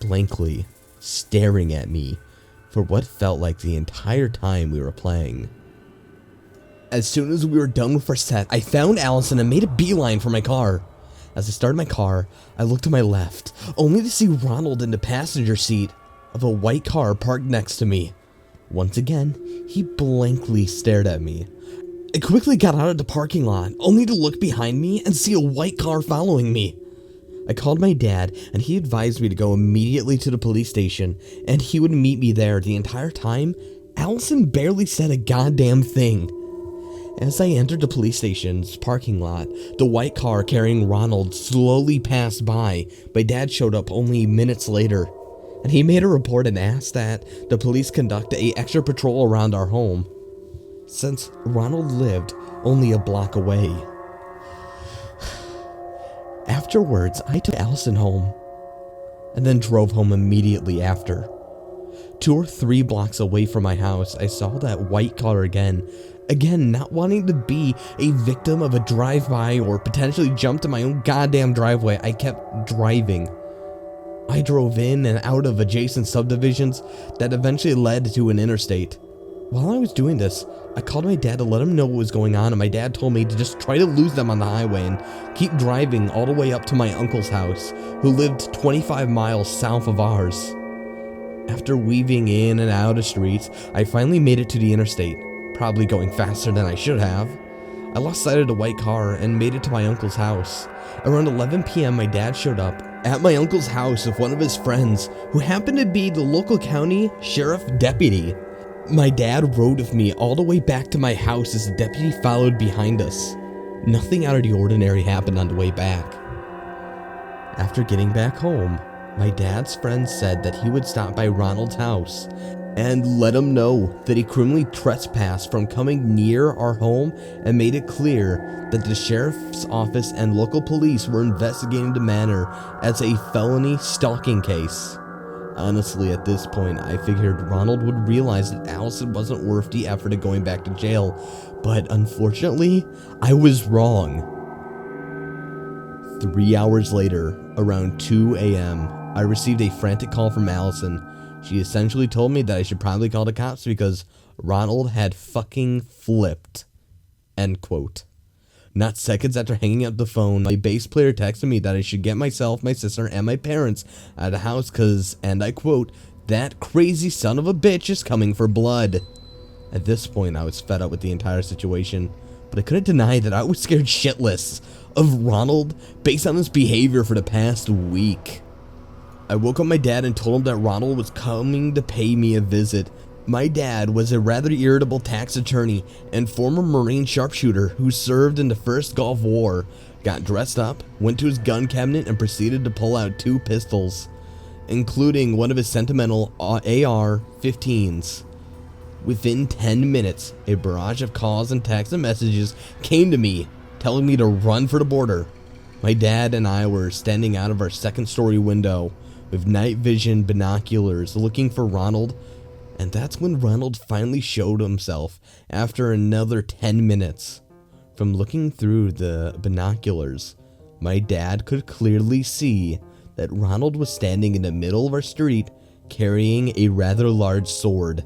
blankly staring at me for what felt like the entire time we were playing. As soon as we were done with our set, I found Allison and made a beeline for my car. As I started my car, I looked to my left, only to see Ronald in the passenger seat of a white car parked next to me. Once again, he blankly stared at me. I quickly got out of the parking lot, only to look behind me and see a white car following me. I called my dad, and he advised me to go immediately to the police station, and he would meet me there. The entire time, Allison barely said a goddamn thing. As I entered the police station's parking lot, the white car carrying Ronald slowly passed by. My dad showed up only minutes later, and he made a report and asked that the police conduct an extra patrol around our home, since Ronald lived only a block away. Afterwards, I took Allison home, and then drove home immediately after. 2 or 3 blocks away from my house, I saw that white car again. Again, not wanting to be a victim of a drive-by or potentially jump to my own goddamn driveway, I kept driving. I drove in and out of adjacent subdivisions that eventually led to an interstate. While I was doing this, I called my dad to let him know what was going on, and my dad told me to just try to lose them on the highway and keep driving all the way up to my uncle's house, who lived 25 miles south of ours. After weaving in and out of streets, I finally made it to the interstate, probably going faster than I should have. I lost sight of the white car and made it to my uncle's house. Around 11 p.m., my dad showed up at my uncle's house with one of his friends, who happened to be the local county sheriff deputy. My dad rode with me all the way back to my house as the deputy followed behind us. Nothing out of the ordinary happened on the way back. After getting back home, my dad's friend said that he would stop by Ronald's house and let him know that he criminally trespassed from coming near our home and made it clear that the sheriff's office and local police were investigating the matter as a felony stalking case. Honestly, at this point, I figured Ronald would realize that Allison wasn't worth the effort of going back to jail, but unfortunately, I was wrong. 3 hours later, around 2 a.m., I received a frantic call from Allison. She essentially told me that I should probably call the cops because Ronald had fucking flipped. End quote. Not seconds after hanging up the phone, my bass player texted me that I should get myself, my sister, and my parents out of the house because, and I quote, "that crazy son of a bitch is coming for blood." At this point, I was fed up with the entire situation, but I couldn't deny that I was scared shitless of Ronald based on his behavior for the past week. I woke up my dad and told him that Ronald was coming to pay me a visit. My dad was a rather irritable tax attorney and former Marine sharpshooter who served in the First Gulf War, got dressed up, went to his gun cabinet, and proceeded to pull out 2 pistols, including one of his sentimental AR-15s. Within 10 minutes, a barrage of calls and texts and messages came to me telling me to run for the border. My dad and I were standing out of our second-story window with night vision binoculars looking for Ronald, and that's when Ronald finally showed himself after another 10 minutes. From looking through the binoculars, my dad could clearly see that Ronald was standing in the middle of our street carrying a rather large sword.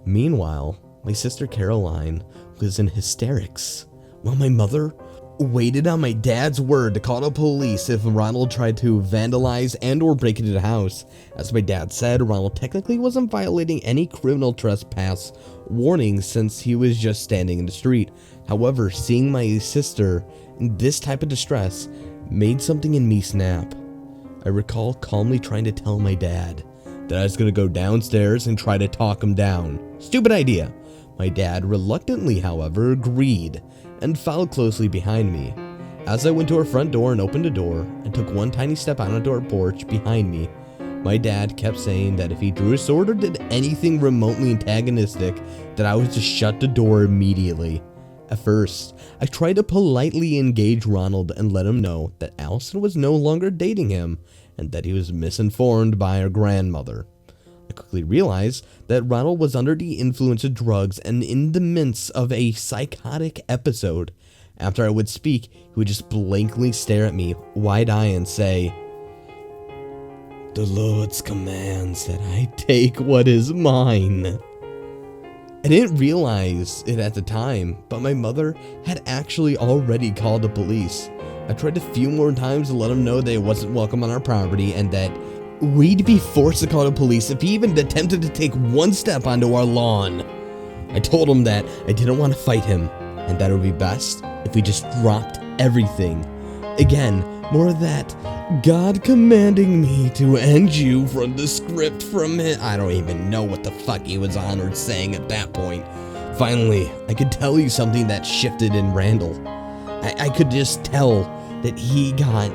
Meanwhile, my sister Caroline was in hysterics, while my mother waited on my dad's word to call the police if Ronald tried to vandalize and or break into the house. As my dad said, Ronald technically wasn't violating any criminal trespass warnings since he was just standing in the street. However, seeing my sister in this type of distress made something in me snap. I recall calmly trying to tell my dad that I was going to go downstairs and try to talk him down. Stupid idea. My dad reluctantly, however, agreed and followed closely behind me. As I went to our front door and opened the door and took one tiny step out onto our porch behind me, my dad kept saying that if he drew a sword or did anything remotely antagonistic, that I was to shut the door immediately. At first, I tried to politely engage Ronald and let him know that Allison was no longer dating him and that he was misinformed by our grandmother. I quickly realized that Ronald was under the influence of drugs and in the midst of a psychotic episode. After I would speak, he would just blankly stare at me, wide-eyed, and say, "The Lord's commands that I take what is mine." I didn't realize it at the time, but my mother had actually already called the police. I tried a few more times to let him know that he wasn't welcome on our property and that we'd be forced to call the police if he even attempted to take one step onto our lawn. I told him that I didn't want to fight him and that it would be best if we just dropped everything. Again, more of that God commanding me to end you from the script from it. I don't even know what the fuck he was on or saying at that point. Finally, I could tell you something that shifted in Randall. I could just tell that he got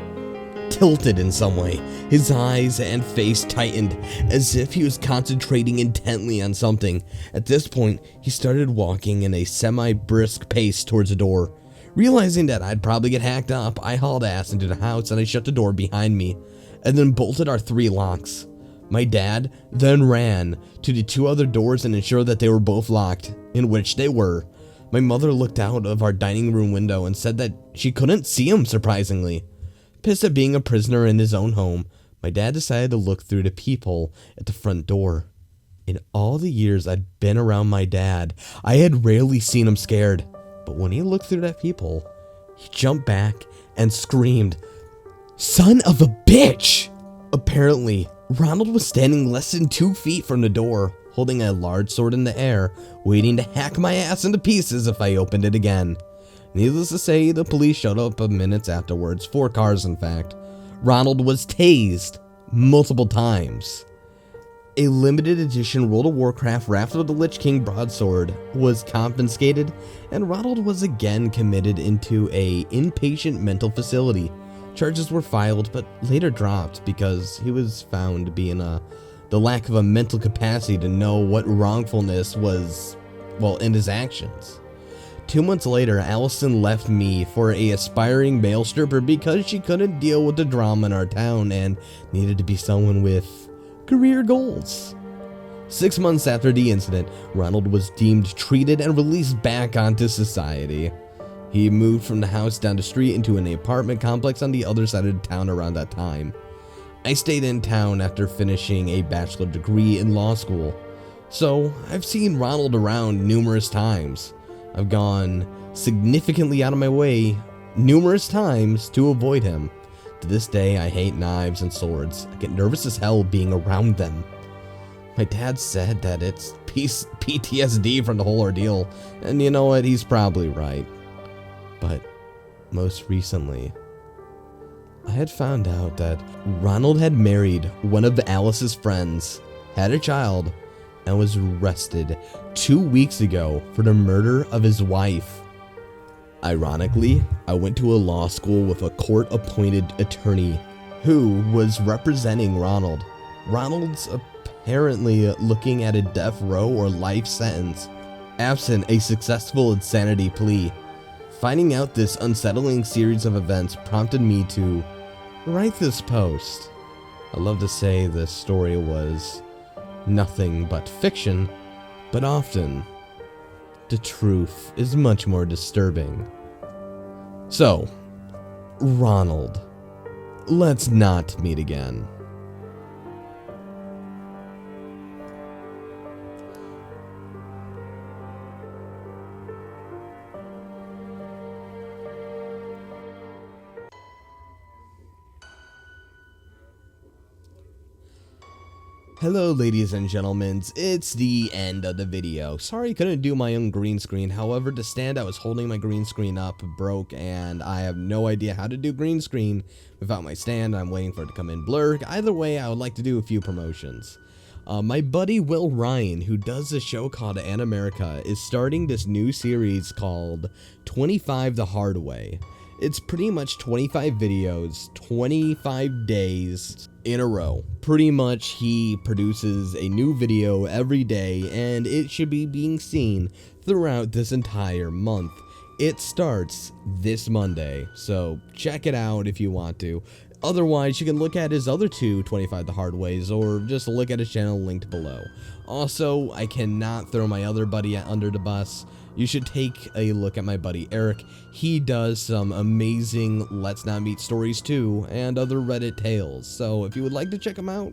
tilted in some way. His eyes and face tightened as if he was concentrating intently on something. At this point, he started walking in a semi-brisk pace towards the door. Realizing that I'd probably get hacked up, I hauled ass into the house and I shut the door behind me and then bolted our 3 locks. My dad then ran to the 2 other doors and ensured that they were both locked, in which they were. My mother looked out of our dining room window and said that she couldn't see him, surprisingly. Pissed at being a prisoner in his own home, my dad decided to look through the peephole at the front door. In all the years I'd been around my dad, I had rarely seen him scared. But when he looked through that peephole, he jumped back and screamed, "Son of a bitch!" Apparently, Ronald was standing less than 2 feet from the door, holding a large sword in the air, waiting to hack my ass into pieces if I opened it again. Needless to say, the police showed up minutes afterwards, 4 cars in fact. Ronald was tased multiple times. A limited edition World of Warcraft Wrath of the Lich King broadsword was confiscated, and Ronald was again committed into a inpatient mental facility. Charges were filed, but later dropped because he was found to be in the lack of a mental capacity to know what wrongfulness was, well, in his actions. 2 months later, Allison left me for a aspiring male stripper because she couldn't deal with the drama in our town and needed to be someone with career goals. 6 months after the incident, Ronald was deemed treated and released back onto society. He moved from the house down the street into an apartment complex on the other side of the town around that time. I stayed in town after finishing a bachelor degree in law school, so I've seen Ronald around numerous times. I've gone significantly out of my way numerous times to avoid him. To this day, I hate knives and swords. I get nervous as hell being around them. My dad said that it's PTSD from the whole ordeal, and you know what, he's probably right. But most recently, I had found out that Ronald had married one of Alice's friends, had a child, and was arrested 2 weeks ago for the murder of his wife. Ironically, I went to a law school with a court-appointed attorney who was representing Ronald. Ronald's apparently looking at a death row or life sentence, absent a successful insanity plea. Finding out this unsettling series of events prompted me to write this post. I love to say this story was nothing but fiction, but often the truth is much more disturbing. So, Ronald, let's not meet again. Hello ladies and gentlemen, it's the end of the video. Sorry I couldn't do my own green screen, however the stand I was holding my green screen up broke and I have no idea how to do green screen without my stand. I'm waiting for it to come in blurred. Either way, I would like to do a few promotions. My buddy Will Ryan, who does a show called Animerica, is starting this new series called 25 the Hard Way. It's pretty much 25 videos, 25 days in a row. Pretty much he produces a new video every day and it should be being seen throughout this entire month. It starts this Monday, so check it out if you want to. Otherwise, you can look at his other two 25 the Hard Ways or just look at his channel linked below. Also, I cannot throw my other buddy under the bus. You should take a look at my buddy Eric. He does some amazing Let's Not Meet stories too, and other Reddit tales. So if you would like to check them out,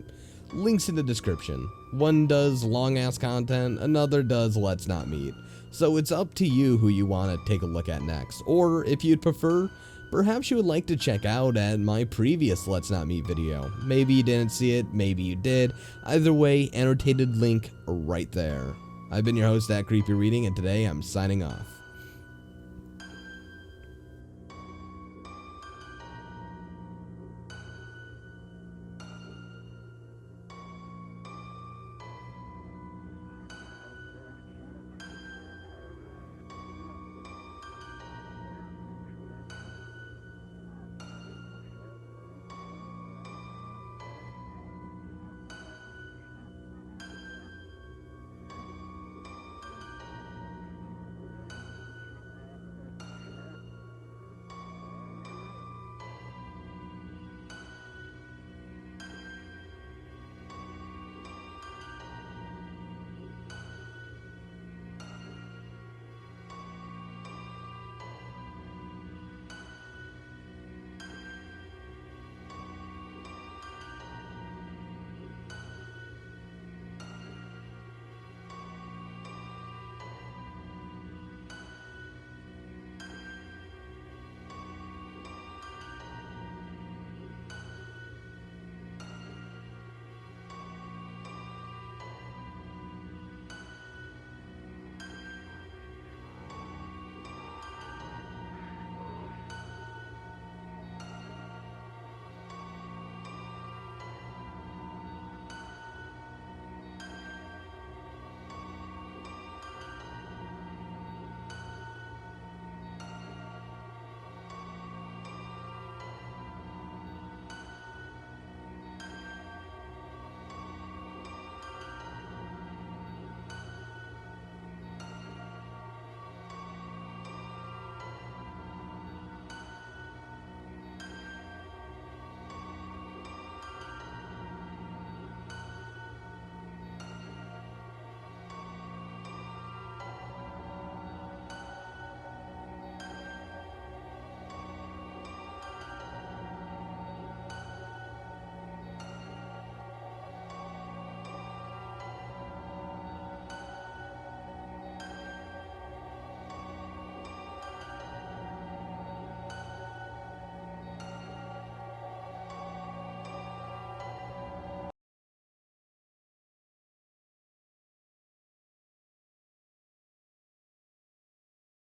links in the description. One does long ass content, another does Let's Not Meet. So it's up to you who you want to take a look at next. Or if you'd prefer, perhaps you would like to check out at my previous Let's Not Meet video. Maybe you didn't see it, maybe you did. Either way, annotated link right there. I've been your host at Creepy Reading, and today I'm signing off.